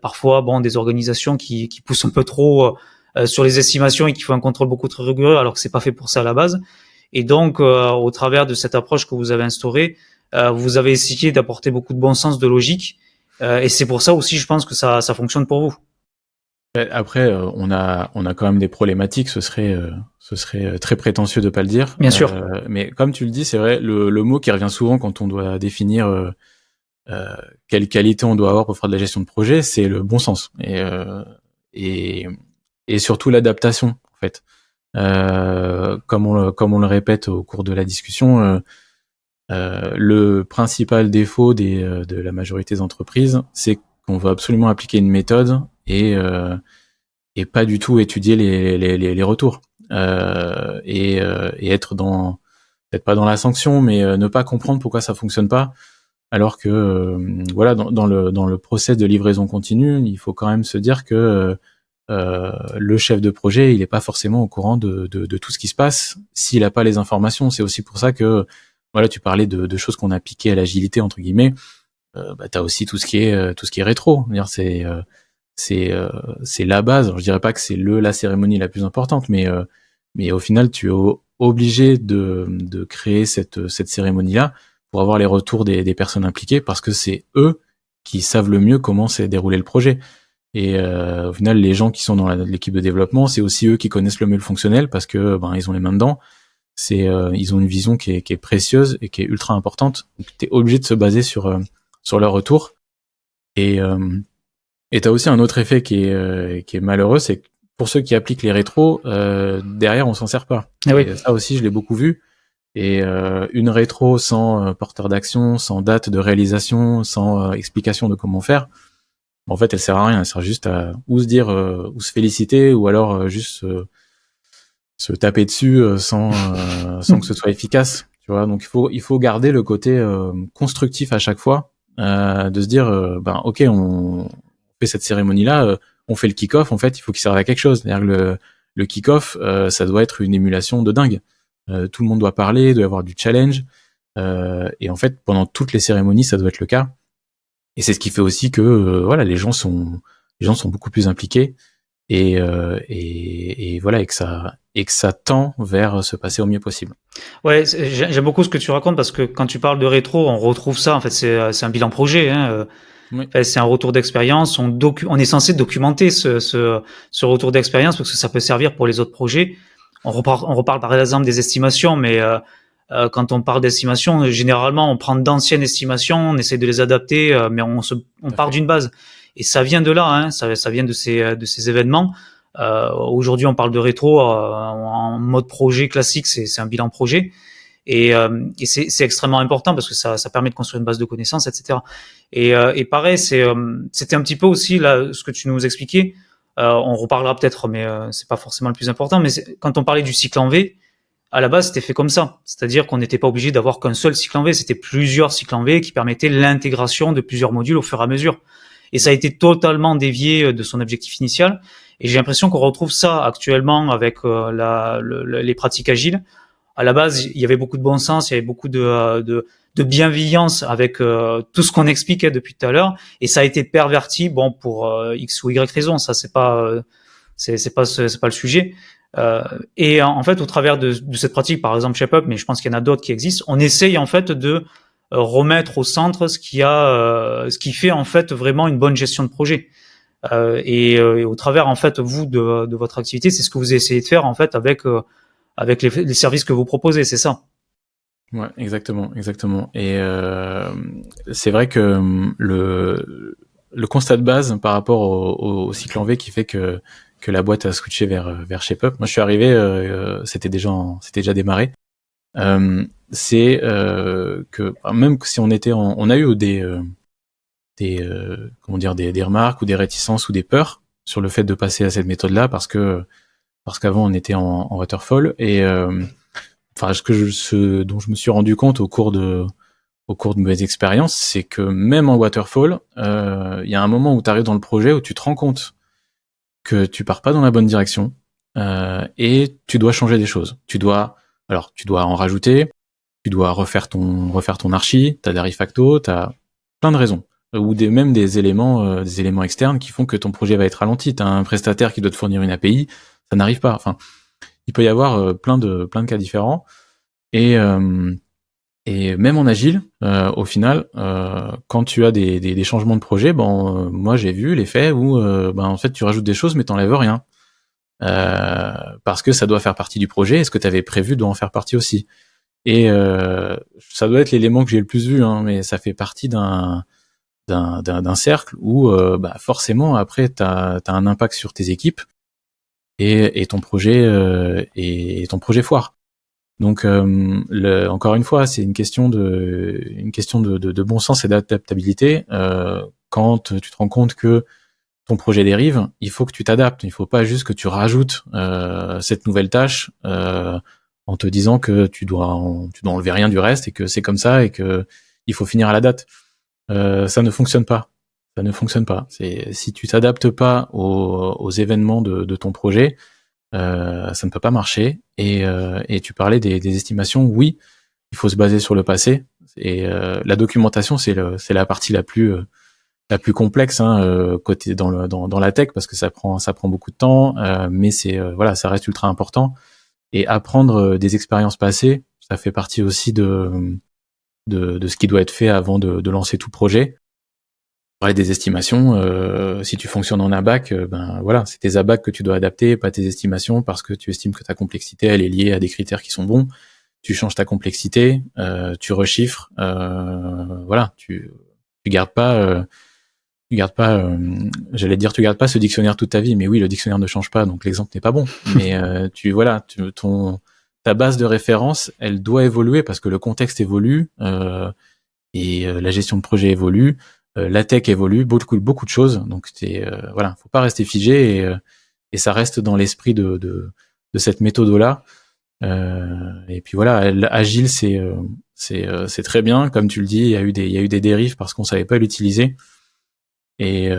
parfois des organisations qui poussent un peu trop sur les estimations et qui font un contrôle beaucoup trop rigoureux, alors que c'est pas fait pour ça à la base. Et donc, au travers de cette approche que vous avez instaurée, vous avez essayé d'apporter beaucoup de bon sens, de logique, et c'est pour ça aussi, je pense que ça fonctionne pour vous. Après, on a quand même des problématiques. Ce serait très prétentieux de pas le dire. Bien sûr. Mais comme tu le dis, c'est vrai, le mot qui revient souvent quand on doit définir quelle qualité on doit avoir pour faire de la gestion de projet, c'est le bon sens et surtout l'adaptation en fait. Comme on le répète au cours de la discussion, le principal défaut de la majorité des entreprises, c'est qu'on veut absolument appliquer une méthode et pas du tout étudier les retours et être peut-être pas dans la sanction, mais ne pas comprendre pourquoi ça fonctionne pas. Alors que voilà, dans le process de livraison continue, il faut quand même se dire que le chef de projet, il est pas forcément au courant de tout ce qui se passe s'il a pas les informations. C'est aussi pour ça que voilà, tu parlais de choses qu'on a piquées à l'agilité entre guillemets. T'as aussi tout ce qui est rétro. C'est la base. Alors, je dirais pas que c'est la cérémonie la plus importante, mais au final, tu es obligé de créer cette cérémonie-là pour avoir les retours des personnes impliquées, parce que c'est eux qui savent le mieux comment s'est déroulé le projet. Et au final, les gens qui sont dans l'équipe de développement, c'est aussi eux qui connaissent le mieux le fonctionnel, parce que ils ont les mains dedans. Ils ont une vision qui est précieuse et qui est ultra importante. Donc, t'es obligé de se baser sur leur retour. Et t'as aussi un autre effet qui est malheureux, c'est que pour ceux qui appliquent les rétros, derrière on s'en sert pas. Ah oui. Et ça aussi, je l'ai beaucoup vu. Et une rétro sans porteur d'action, sans date de réalisation, sans explication de comment faire, en fait, elle sert à rien. Elle sert juste à ou se dire, ou se féliciter, ou alors juste se taper dessus sans que ce soit efficace. Tu vois. Donc il faut garder le côté constructif à chaque fois, de se dire, ok, on fait cette cérémonie-là, on fait le kick-off. En fait, il faut qu'il serve à quelque chose. C'est-à-dire que le kick-off, ça doit être une émulation de dingue. Tout le monde doit parler, doit y avoir du challenge. Et en fait, pendant toutes les cérémonies, ça doit être le cas. Et c'est ce qui fait aussi que voilà, les gens sont beaucoup plus impliqués et voilà, et que ça tend vers se passer au mieux possible. Ouais, j'aime beaucoup ce que tu racontes, parce que quand tu parles de rétro, on retrouve ça. En fait, c'est un bilan projet. Oui. Enfin, c'est un retour d'expérience. On est censé documenter ce retour d'expérience, parce que ça peut servir pour les autres projets. On reparle par exemple des estimations, mais quand on parle d'estimation, généralement on prend d'anciennes estimations, on essaie de les adapter, mais on part d'une base. Et ça vient de là, ça vient de ces événements. Aujourd'hui, on parle de rétro en mode projet classique, c'est un bilan projet. Et c'est extrêmement important, parce que ça permet de construire une base de connaissances, etc. Et pareil, c'était un petit peu aussi là ce que tu nous expliquais. On reparlera peut-être, mais c'est pas forcément le plus important. Mais quand on parlait du cycle en V, à la base, c'était fait comme ça. C'est-à-dire qu'on n'était pas obligé d'avoir qu'un seul cycle en V. C'était plusieurs cycles en V qui permettaient l'intégration de plusieurs modules au fur et à mesure. Et ça a été totalement dévié de son objectif initial. Et j'ai l'impression qu'on retrouve ça actuellement avec les pratiques agiles. À la base, il y avait beaucoup de bon sens, il y avait beaucoup de bienveillance avec tout ce qu'on expliquait depuis tout à l'heure, et ça a été perverti, pour X ou Y raison. Ça, c'est pas le sujet. Et en fait, au travers de cette pratique, par exemple ShapeUp, mais je pense qu'il y en a d'autres qui existent, on essaye en fait de remettre au centre ce qui fait en fait vraiment une bonne gestion de projet. Et au travers en fait vous de votre activité, c'est ce que vous essayez de faire en fait avec les services que vous proposez, c'est ça? Ouais, exactement. Et c'est vrai que le constat de base par rapport au cycle en V qui fait que la boîte a switché vers ShapeUp. Moi, je suis arrivé, c'était déjà démarré. C'est que même si on a eu des remarques ou des réticences ou des peurs sur le fait de passer à cette méthode-là, parce que parce qu'avant on était en waterfall et enfin ce dont je me suis rendu compte au cours de mes expériences, c'est que même en waterfall, il y a un moment où tu arrives dans le projet où tu te rends compte que tu pars pas dans la bonne direction et tu dois changer des choses. Tu dois en rajouter, tu dois refaire ton archi, t'as des refactos, t'as plein de raisons ou même des éléments externes qui font que ton projet va être ralenti. T'as un prestataire qui doit te fournir une API, ça n'arrive pas. Enfin, il peut y avoir plein de cas différents et même en agile, au final, quand tu as des changements de projet, moi j'ai vu les faits où en fait tu rajoutes des choses mais t'enlèves rien. Parce que ça doit faire partie du projet, et ce que tu avais prévu doit en faire partie aussi. Et ça doit être l'élément que j'ai le plus vu, hein, mais ça fait partie d'un cercle où forcément après t'as un impact sur tes équipes et ton projet foire. Donc encore une fois, c'est une question de bon sens et d'adaptabilité. Quand tu te rends compte que ton projet dérive, il faut que tu t'adaptes. Il faut pas juste que tu rajoutes cette nouvelle tâche en te disant que tu dois enlever rien du reste et que c'est comme ça et que il faut finir à la date. Ça ne fonctionne pas. Ça ne fonctionne pas. Si tu t'adaptes pas aux événements de ton projet, ça ne peut pas marcher. Et tu parlais des estimations. Oui, il faut se baser sur le passé. Et la documentation, c'est la partie la plus complexe, hein, côté dans la tech, parce que ça prend beaucoup de temps, mais ça reste ultra important. Et apprendre des expériences passées, ça fait partie aussi de ce qui doit être fait avant de lancer tout projet. Parler des estimations, si tu fonctionnes en ABAC, c'est tes ABAC que tu dois adapter, pas tes estimations, parce que tu estimes que ta complexité elle est liée à des critères qui sont bons. Tu changes ta complexité, tu rechiffres, tu gardes pas. Tu gardes pas, tu gardes pas ce dictionnaire toute ta vie, mais oui, le dictionnaire ne change pas, donc l'exemple n'est pas bon. Mais ta base de référence, elle doit évoluer parce que le contexte évolue et la gestion de projet évolue, la tech évolue, beaucoup de choses. Donc faut pas rester figé et ça reste dans l'esprit de cette méthode-là. Et puis voilà, agile, c'est très bien, comme tu le dis. Il y a eu des dérives parce qu'on savait pas l'utiliser. Et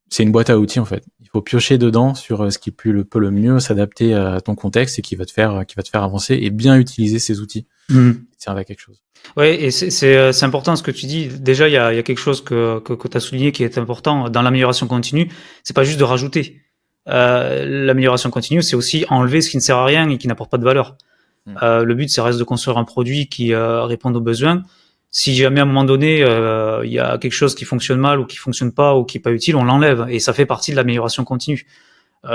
c'est une boîte à outils en fait. Il faut piocher dedans sur ce qui peut le mieux s'adapter à ton contexte et qui va te faire avancer et bien utiliser ces outils qui servent à quelque chose. Ouais, et c'est important ce que tu dis. Déjà, il y a quelque chose que tu as souligné qui est important dans l'amélioration continue. C'est pas juste de rajouter. L'amélioration continue, c'est aussi enlever ce qui ne sert à rien et qui n'apporte pas de valeur. Le but, ça reste de construire un produit qui réponde aux besoins. Si jamais à un moment donné il y a quelque chose qui fonctionne mal ou qui fonctionne pas ou qui est pas utile, on l'enlève et ça fait partie de l'amélioration continue.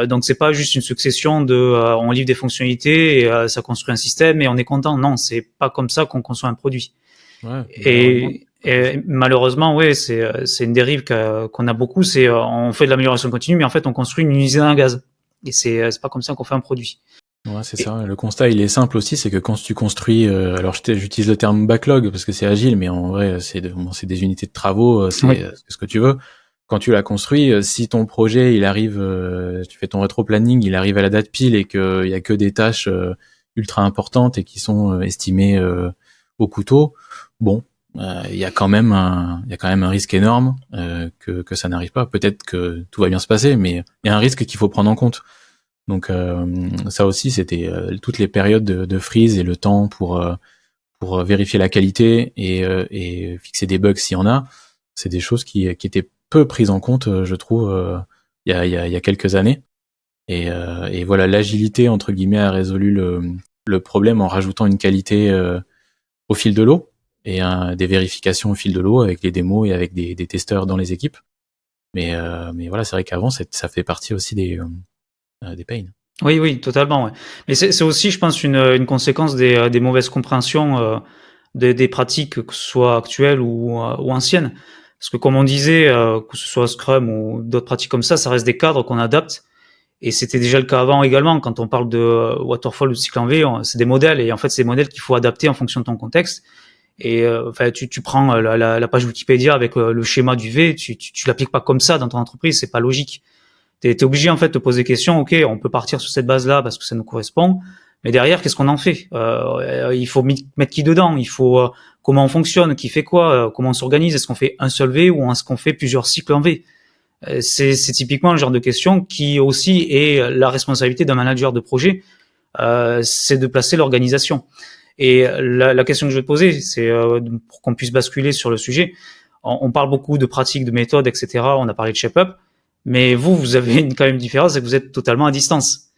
Donc c'est pas juste une succession de on livre des fonctionnalités et ça construit un système et on est content. Non, c'est pas comme ça qu'on conçoit un produit. Ouais, et malheureusement, ouais, c'est une dérive qu'on a beaucoup. C'est on fait de l'amélioration continue, mais en fait on construit une usine à gaz. Et c'est pas comme ça qu'on fait un produit. Ouais, c'est ça. Le constat, il est simple aussi, c'est que quand tu construis, alors j'utilise le terme backlog parce que c'est agile, mais en vrai, c'est des unités de travaux, c'est ce que tu veux. Quand tu l'as construit, si ton projet, il arrive, tu fais ton rétro-planning, il arrive à la date pile et qu'il y a que des tâches ultra importantes et qui sont estimées au couteau, bon, il y a quand même un risque énorme que ça n'arrive pas. Peut-être que tout va bien se passer, mais il y a un risque qu'il faut prendre en compte. Donc ça aussi, c'était toutes les périodes de freeze et le temps pour vérifier la qualité et fixer des bugs s'il y en a. C'est des choses qui étaient peu prises en compte, je trouve, il y a quelques années. Et voilà, l'agilité entre guillemets a résolu le problème en rajoutant une qualité au fil de l'eau et des vérifications au fil de l'eau avec les démos et avec des testeurs dans les équipes. Mais voilà, c'est vrai qu'avant, ça fait partie aussi des pains. Oui, totalement. Ouais. Mais c'est aussi, je pense, une conséquence des mauvaises compréhensions des pratiques, que ce soit actuelles ou anciennes. Parce que comme on disait, que ce soit Scrum ou d'autres pratiques comme ça reste des cadres qu'on adapte. Et c'était déjà le cas avant également. Quand on parle de waterfall ou de cycle en V, c'est des modèles. Et en fait, c'est des modèles qu'il faut adapter en fonction de ton contexte. Et tu prends la page Wikipédia avec le schéma du V, tu l'appliques pas comme ça dans ton entreprise, c'est pas logique. t'es obligé en fait de te poser des questions. Ok, on peut partir sur cette base-là parce que ça nous correspond, mais derrière, qu'est-ce qu'on en fait? Il faut mettre qui dedans? Il faut comment on fonctionne? Qui fait quoi? Comment on s'organise? Est-ce qu'on fait un seul V ou est-ce qu'on fait plusieurs cycles en V? C'est typiquement le genre de question qui aussi est la responsabilité d'un manager de projet. C'est de placer l'organisation. Et la question que je vais te poser, c'est pour qu'on puisse basculer sur le sujet. On parle beaucoup de pratiques, de méthodes, etc. On a parlé de shape-up, mais vous avez quand même une différence, c'est que vous êtes totalement à distance.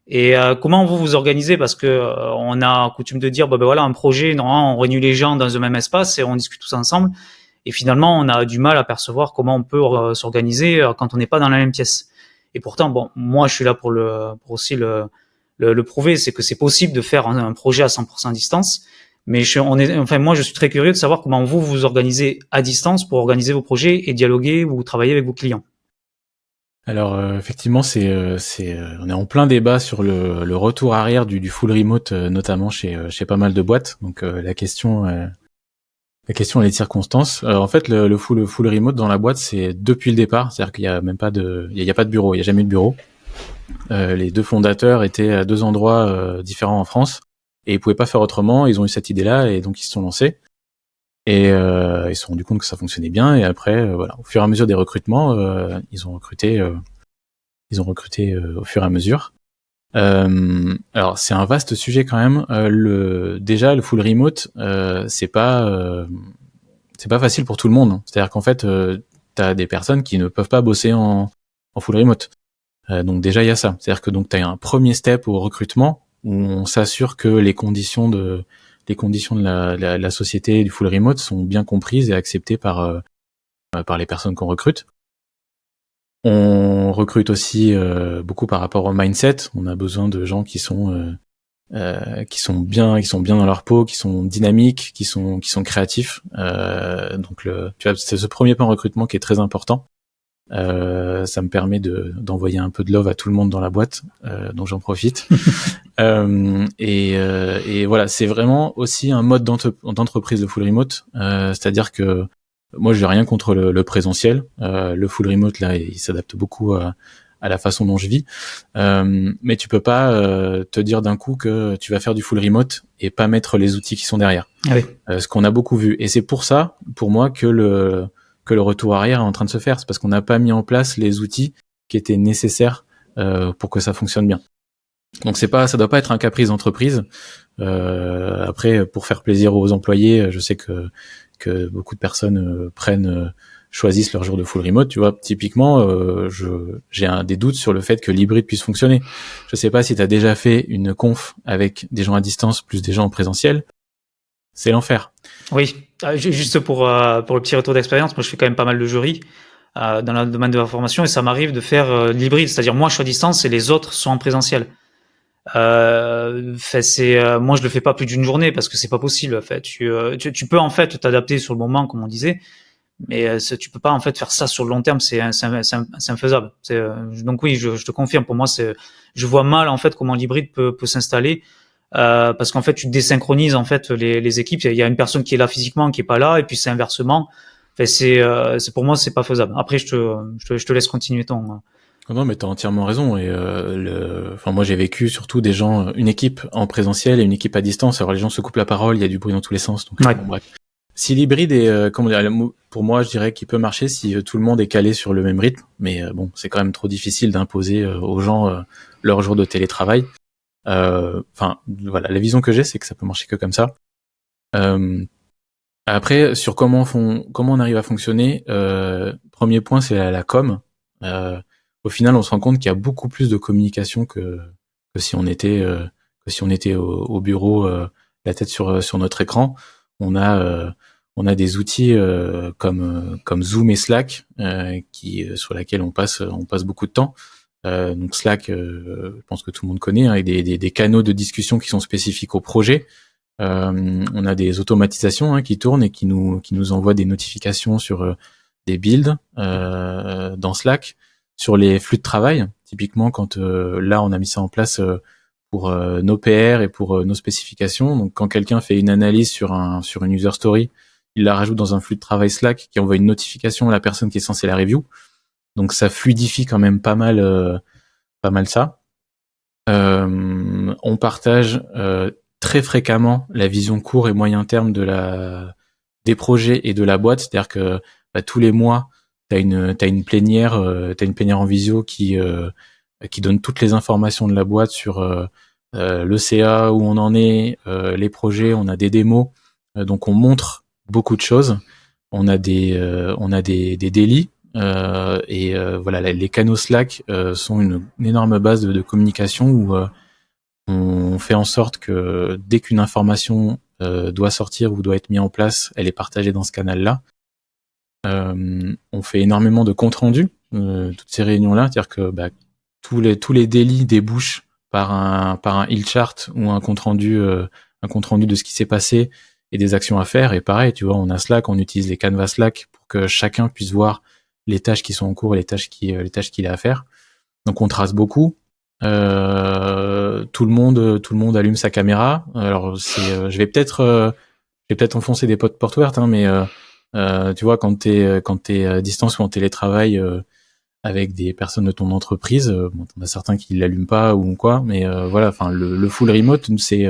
Et comment vous vous organisez? Parce que on a coutume de dire, ben voilà, un projet, normalement, on réunit les gens dans un même espace et on discute tous ensemble. Et finalement, on a du mal à percevoir comment on peut s'organiser quand on n'est pas dans la même pièce. Et pourtant, bon, moi, je suis là pour aussi le prouver, c'est que c'est possible de faire un projet à 100% à distance. Mais moi, je suis très curieux de savoir comment vous vous organisez à distance pour organiser vos projets et dialoguer ou travailler avec vos clients. Alors effectivement, on est en plein débat sur le retour arrière du full remote, notamment chez pas mal de boîtes. Donc la question elle est de circonstance. En fait, le full remote dans la boîte, c'est depuis le départ, c'est-à-dire qu'il y a même pas de bureau, il y a jamais eu de bureau. Les deux fondateurs étaient à deux endroits différents en France et ils pouvaient pas faire autrement. Ils ont eu cette idée-là et donc ils se sont lancés. Et ils se sont rendus compte que ça fonctionnait bien. Et après, voilà, au fur et à mesure des recrutements, ils ont recruté au fur et à mesure. Alors c'est un vaste sujet quand même. Déjà le full remote, c'est pas facile pour tout le monde. C'est-à-dire qu'en fait, t'as des personnes qui ne peuvent pas bosser en full remote. Donc déjà il y a ça. C'est-à-dire que donc t'as un premier step au recrutement où on s'assure que les conditions de la société du full remote sont bien comprises et acceptées par les personnes qu'on recrute. On recrute aussi beaucoup par rapport au mindset. On a besoin de gens qui sont bien dans leur peau, qui sont dynamiques, qui sont créatifs. Donc c'est ce premier point recrutement qui est très important. Ça me permet d'envoyer un peu de love à tout le monde dans la boîte, donc j'en profite. Et voilà, c'est vraiment aussi un mode d'entreprise, le full remote. C'est-à-dire que moi, je n'ai rien contre le présentiel. Le full remote, là, il s'adapte beaucoup à la façon dont je vis. Mais tu peux pas te dire d'un coup que tu vas faire du full remote et pas mettre les outils qui sont derrière. Ah oui. Ce qu'on a beaucoup vu. Et c'est pour ça, pour moi, que le retour arrière est en train de se faire. C'est parce qu'on n'a pas mis en place les outils qui étaient nécessaires pour que ça fonctionne bien. Donc ça doit pas être un caprice d'entreprise. Après, pour faire plaisir aux employés, je sais que beaucoup de personnes choisissent leur jour de full remote. Tu vois, typiquement, j'ai des doutes sur le fait que l'hybride puisse fonctionner. Je sais pas si tu as déjà fait une conf avec des gens à distance plus des gens en présentiel. C'est l'enfer. Oui, juste pour le petit retour d'expérience, moi je fais quand même pas mal de jury dans le domaine de la formation et ça m'arrive de faire l'hybride, c'est-à-dire moi je suis à distance et les autres sont en présentiel. Moi je le fais pas plus d'une journée parce que c'est pas possible. En fait, tu peux en fait t'adapter sur le moment comme on disait, mais tu peux pas en fait faire ça sur le long terme, c'est infaisable. Donc oui, je te confirme. Pour moi, je vois mal en fait comment l'hybride peut s'installer. Parce qu'en fait tu désynchronises en fait les équipes. Il y a une personne qui est là physiquement, qui est pas là, et puis c'est inversement. Enfin, c'est pour moi c'est pas faisable. Après je te laisse continuer ton. Non, mais t'as entièrement raison. Et moi j'ai vécu surtout des gens, une équipe en présentiel et une équipe à distance. Alors les gens se coupent la parole, il y a du bruit dans tous les sens. Donc Ouais. bon, bref. Si l'hybride est, pour moi je dirais qu'il peut marcher si tout le monde est calé sur le même rythme. Mais bon, c'est quand même trop difficile d'imposer aux gens leur jour de télétravail. Voilà, la vision que j'ai, c'est que ça peut marcher que comme ça. Après, sur comment on arrive à fonctionner, premier point, c'est la com. Au final, on se rend compte qu'il y a beaucoup plus de communication que si on était au bureau, la tête sur notre écran. On a des outils comme Zoom et Slack sur laquelle on passe beaucoup de temps. Donc Slack, je pense que tout le monde connaît, hein, et des canaux de discussion qui sont spécifiques au projet. On a des automatisations qui tournent et qui nous envoient des notifications sur des builds dans Slack, sur les flux de travail. Typiquement, quand là on a mis ça en place pour nos PR et pour nos spécifications. Donc quand quelqu'un fait une analyse sur une user story, il la rajoute dans un flux de travail Slack qui envoie une notification à la personne qui est censée la review. Donc ça fluidifie quand même pas mal ça. On partage très fréquemment la vision court et moyen terme des projets et de la boîte, c'est-à-dire que tous les mois t'as une plénière en visio qui donne toutes les informations de la boîte sur le CA, où on en est, les projets, on a des démos, donc on montre beaucoup de choses. On a des daily, et voilà, les canaux Slack sont une énorme base de communication où on fait en sorte que dès qu'une information doit sortir ou doit être mise en place, elle est partagée dans ce canal-là. On fait énormément de comptes rendus, toutes ces réunions-là, c'est-à-dire que tous les délits débouchent par un hill chart ou un compte rendu de ce qui s'est passé et des actions à faire. Et pareil, tu vois, on a Slack, on utilise les canvas Slack pour que chacun puisse voir les tâches qui sont en cours et les tâches qu'il a à faire. Donc on trace beaucoup. Tout le monde allume sa caméra. Alors je vais peut-être enfoncer des portes ouvertes, hein, mais tu vois, quand t'es à distance ou en télétravail avec des personnes de ton entreprise, bon, t'en as certains qui l'allument pas ou quoi, mais voilà, enfin le full remote, c'est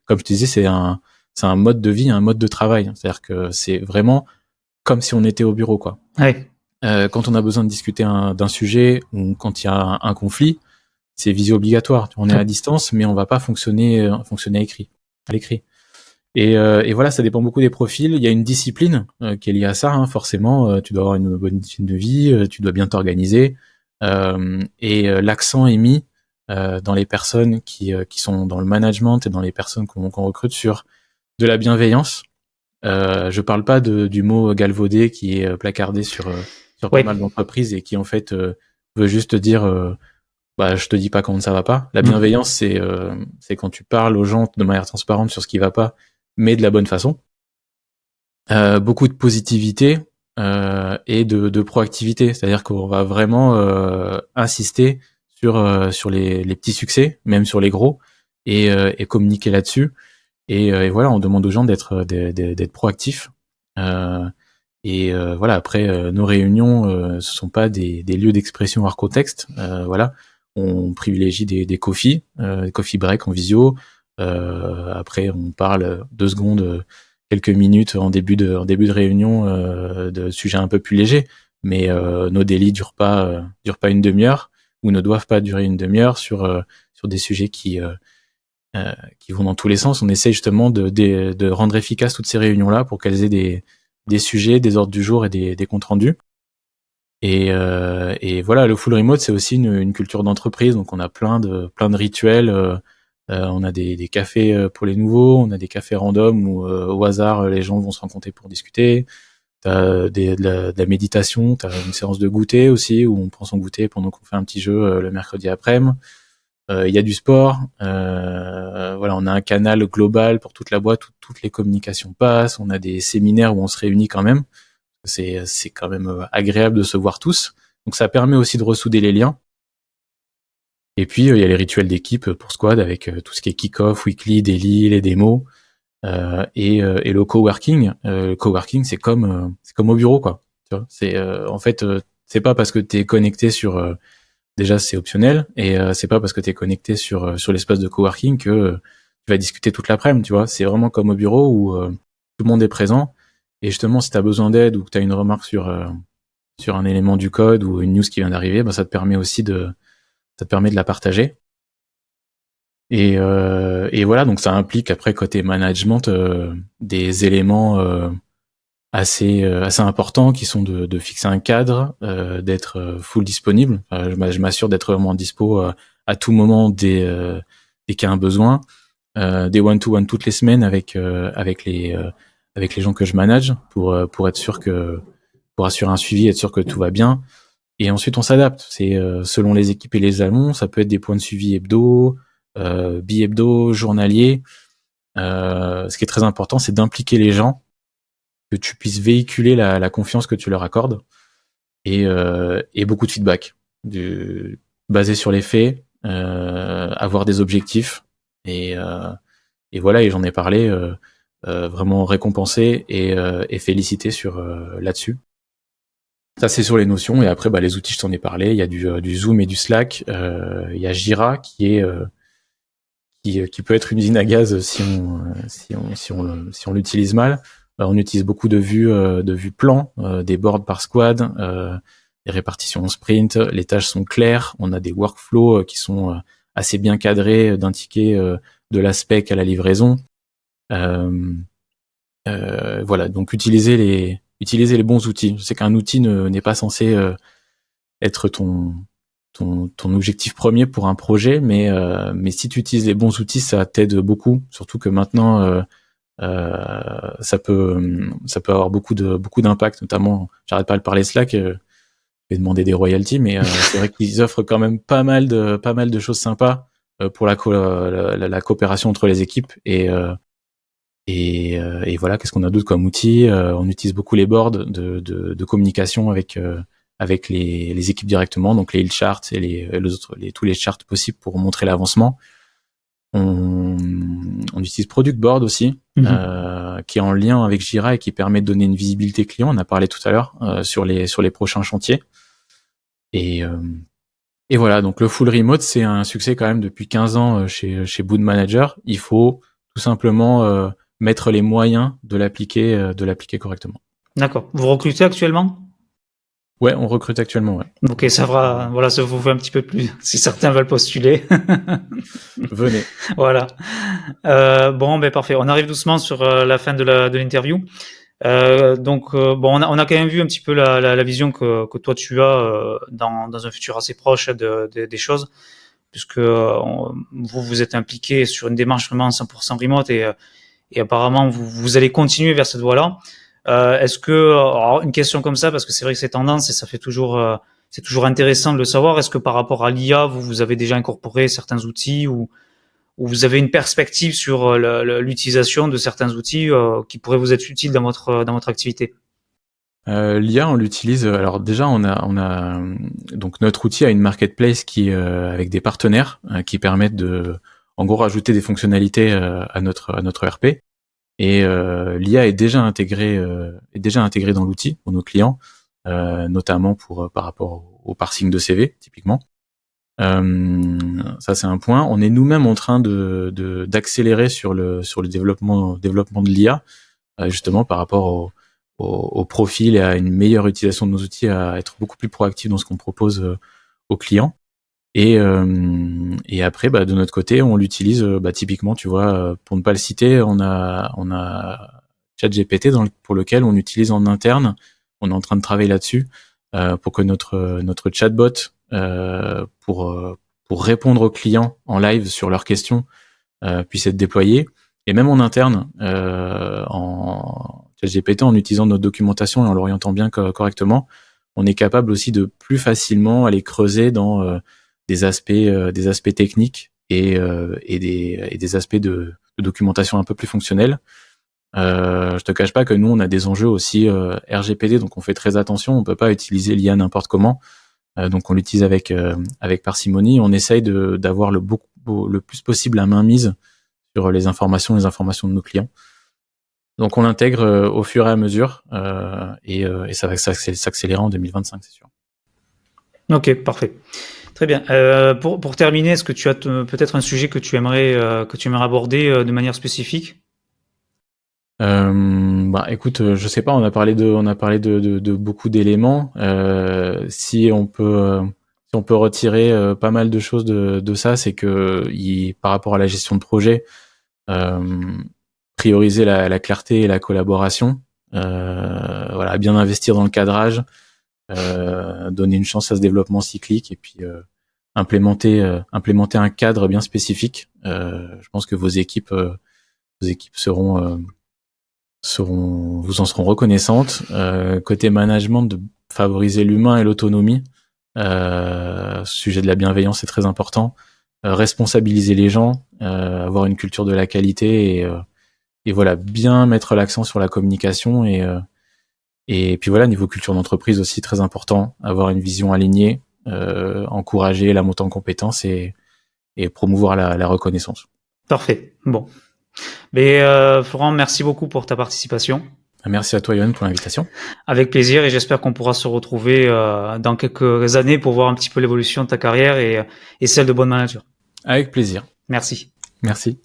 comme je te disais, c'est un mode de vie, un mode de travail. C'est-à-dire que c'est vraiment comme si on était au bureau, quoi. Ouais. Quand on a besoin de discuter d'un sujet ou quand il y a un conflit, c'est visio obligatoire. On est à distance, mais on va pas fonctionner à l'écrit. Et voilà, ça dépend beaucoup des profils. Il y a une discipline qui est liée à ça, hein, forcément. Tu dois avoir une bonne hygiène de vie, tu dois bien t'organiser. L'accent est mis dans les personnes qui sont dans le management et dans les personnes qu'on recrute sur de la bienveillance. Je parle pas du mot galvaudé qui est placardé sur pas mal d'entreprises et qui en fait veut juste dire je te dis pas quand ça va pas. La bienveillance, c'est quand tu parles aux gens de manière transparente sur ce qui va pas, mais de la bonne façon. Beaucoup de positivité et de proactivité, c'est-à-dire qu'on va vraiment insister sur les petits succès, même sur les gros, et communiquer là-dessus. Et voilà, on demande aux gens d'être proactifs. Voilà, après nos réunions, ce sont pas des lieux d'expression hors contexte. Voilà, on privilégie des coffee break en visio. Après, on parle 2 secondes, quelques minutes en début de réunion de sujets un peu plus légers. Mais nos délits durent pas une demi-heure ou ne doivent pas durer une demi-heure sur des sujets qui vont dans tous les sens. On essaie justement de rendre efficaces toutes ces réunions-là pour qu'elles aient des sujets, des ordres du jour et des comptes rendus. Et voilà, le full remote, c'est aussi une culture d'entreprise. Donc on a plein de rituels. On a des cafés pour les nouveaux, on a des cafés random où au hasard les gens vont se rencontrer pour discuter. T'as de la méditation, t'as une séance de goûter aussi où on prend son goûter pendant qu'on fait un petit jeu le mercredi après-midi. Il y a du sport. Voilà, on a un canal global pour toute la boîte où toutes les communications passent. On a des séminaires où on se réunit quand même. C'est quand même agréable de se voir tous. Donc ça permet aussi de ressouder les liens. Et puis il y a les rituels d'équipe pour Squad avec tout ce qui est kick-off, weekly, daily, les démos et le coworking. Le coworking, c'est comme au bureau, quoi. Tu vois, c'est en fait c'est pas parce que t'es connecté sur déjà c'est optionnel et c'est pas parce que t'es connecté sur l'espace de coworking que tu vas discuter toute l'après-midi, tu vois. C'est vraiment comme au bureau où tout le monde est présent et justement si t'as besoin d'aide ou que t'as une remarque sur un élément du code ou une news qui vient d'arriver, ça te permet aussi de la partager. Et voilà, donc ça implique après côté management des éléments assez importants qui sont de fixer un cadre, d'être full disponible. Je m'assure d'être vraiment dispo à tout moment dès qu'il y a un besoin. Des one-to-one toutes les semaines avec les gens que je manage pour être sûr pour assurer un suivi, être sûr que tout va bien. Et ensuite on s'adapte. C'est selon les équipes et les jalons, ça peut être des points de suivi hebdo, bi-hebdo, journalier. Ce qui est très important, c'est d'impliquer les gens, que tu puisses véhiculer la confiance que tu leur accordes et beaucoup de feedback basé sur les faits, avoir des objectifs et voilà, et j'en ai parlé, vraiment récompensé et félicité sur là-dessus. Ça, c'est sur les notions. Et après, les outils, je t'en ai parlé. Il y a du Zoom et du Slack. Il y a Jira qui peut être une usine à gaz si on l'utilise mal. On utilise beaucoup de vues plans, des boards par squad, des répartitions en sprint. Les tâches sont claires. On a des workflows qui sont assez bien cadrés, d'un ticket de la spec à la livraison. Voilà, donc utiliser les bons outils. Je sais qu'un outil n'est pas censé être ton objectif premier pour un projet, mais si tu utilises les bons outils, ça t'aide beaucoup. Surtout que maintenant, ça peut avoir beaucoup d'impact. Notamment, j'arrête pas de parler Slack. Je vais demander des royalties, mais c'est vrai qu'ils offrent quand même pas mal de choses sympas pour la coopération entre les équipes et voilà, qu'est-ce qu'on a d'autre comme outil? On utilise beaucoup les boards de communication avec les équipes directement, donc les hill charts et tous les charts possibles pour montrer l'avancement. On utilise Product Board aussi, qui est en lien avec Jira et qui permet de donner une visibilité client. On a parlé tout à l'heure sur les prochains chantiers. Et voilà, donc le full remote, c'est un succès quand même depuis 15 ans chez Boot Manager. Il faut tout simplement mettre les moyens de l'appliquer correctement. D'accord. Vous recrutez actuellement? Ouais, on recrute actuellement, ouais. Ok, ça vous fait un petit peu plus, si certains veulent postuler. Venez. Voilà. Bon, parfait. On arrive doucement sur la fin de l'interview. Donc, on a quand même vu un petit peu la vision que toi tu as dans un futur assez proche des choses, puisque vous êtes impliqué sur une démarche vraiment 100% remote et apparemment vous allez continuer vers cette voie-là. Est-ce que, alors une question comme ça, parce que c'est vrai que c'est tendance et ça fait c'est toujours intéressant de le savoir. Est-ce que par rapport à l'IA, vous avez déjà incorporé certains outils ou vous avez une perspective sur l'utilisation de certains outils qui pourraient vous être utiles dans votre activité? L'IA, on l'utilise. Alors déjà, on a donc notre outil a une marketplace qui avec des partenaires qui permettent de, en gros, rajouter des fonctionnalités à notre RP. Et l'IA est déjà intégrée dans l'outil pour nos clients, notamment par rapport au parsing de CV typiquement. Ça c'est un point. On est nous-mêmes en train d'accélérer sur le développement de l'IA, justement par rapport au profil et à une meilleure utilisation de nos outils, à être beaucoup plus proactif dans ce qu'on propose aux clients. Et après, de notre côté, on l'utilise typiquement, tu vois, pour ne pas le citer, on a ChatGPT pour lequel on utilise en interne. On est en train de travailler là-dessus pour que notre chatbot pour répondre aux clients en live sur leurs questions puisse être déployé. Et même en interne, en ChatGPT, en utilisant notre documentation et en l'orientant bien correctement, on est capable aussi de plus facilement aller creuser dans des aspects techniques et des aspects de documentation un peu plus fonctionnels. Je te cache pas que nous on a des enjeux aussi RGPD, donc on fait très attention. On peut pas utiliser l'IA n'importe comment, donc on l'utilise avec parcimonie. On essaye d'avoir le plus possible la main mise sur les informations de nos clients. Donc on l'intègre au fur et à mesure et ça va s'accélérer en 2025, c'est sûr. Ok, parfait. Très bien. Pour terminer, est-ce que tu as peut-être un sujet que tu aimerais aborder de manière spécifique? Écoute, je sais pas, on a parlé de beaucoup d'éléments. Si on peut retirer pas mal de choses de ça, c'est que par rapport à la gestion de projet, prioriser la clarté et la collaboration, voilà, bien investir dans le cadrage, donner une chance à ce développement cyclique et puis implémenter un cadre bien spécifique. Je pense que vos équipes vous en seront reconnaissantes. Côté management, de favoriser l'humain et l'autonomie. Sujet de la bienveillance est très important. Responsabiliser les gens, avoir une culture de la qualité et voilà, bien mettre l'accent sur la communication et puis voilà, niveau culture d'entreprise aussi très important, avoir une vision alignée, encourager la montée en compétences et promouvoir la reconnaissance. Parfait. Bon. Mais Florent, merci beaucoup pour ta participation. Merci à toi, Yoann, pour l'invitation. Avec plaisir, et j'espère qu'on pourra se retrouver dans quelques années pour voir un petit peu l'évolution de ta carrière et celle de Bond Manager. Avec plaisir. Merci. Merci.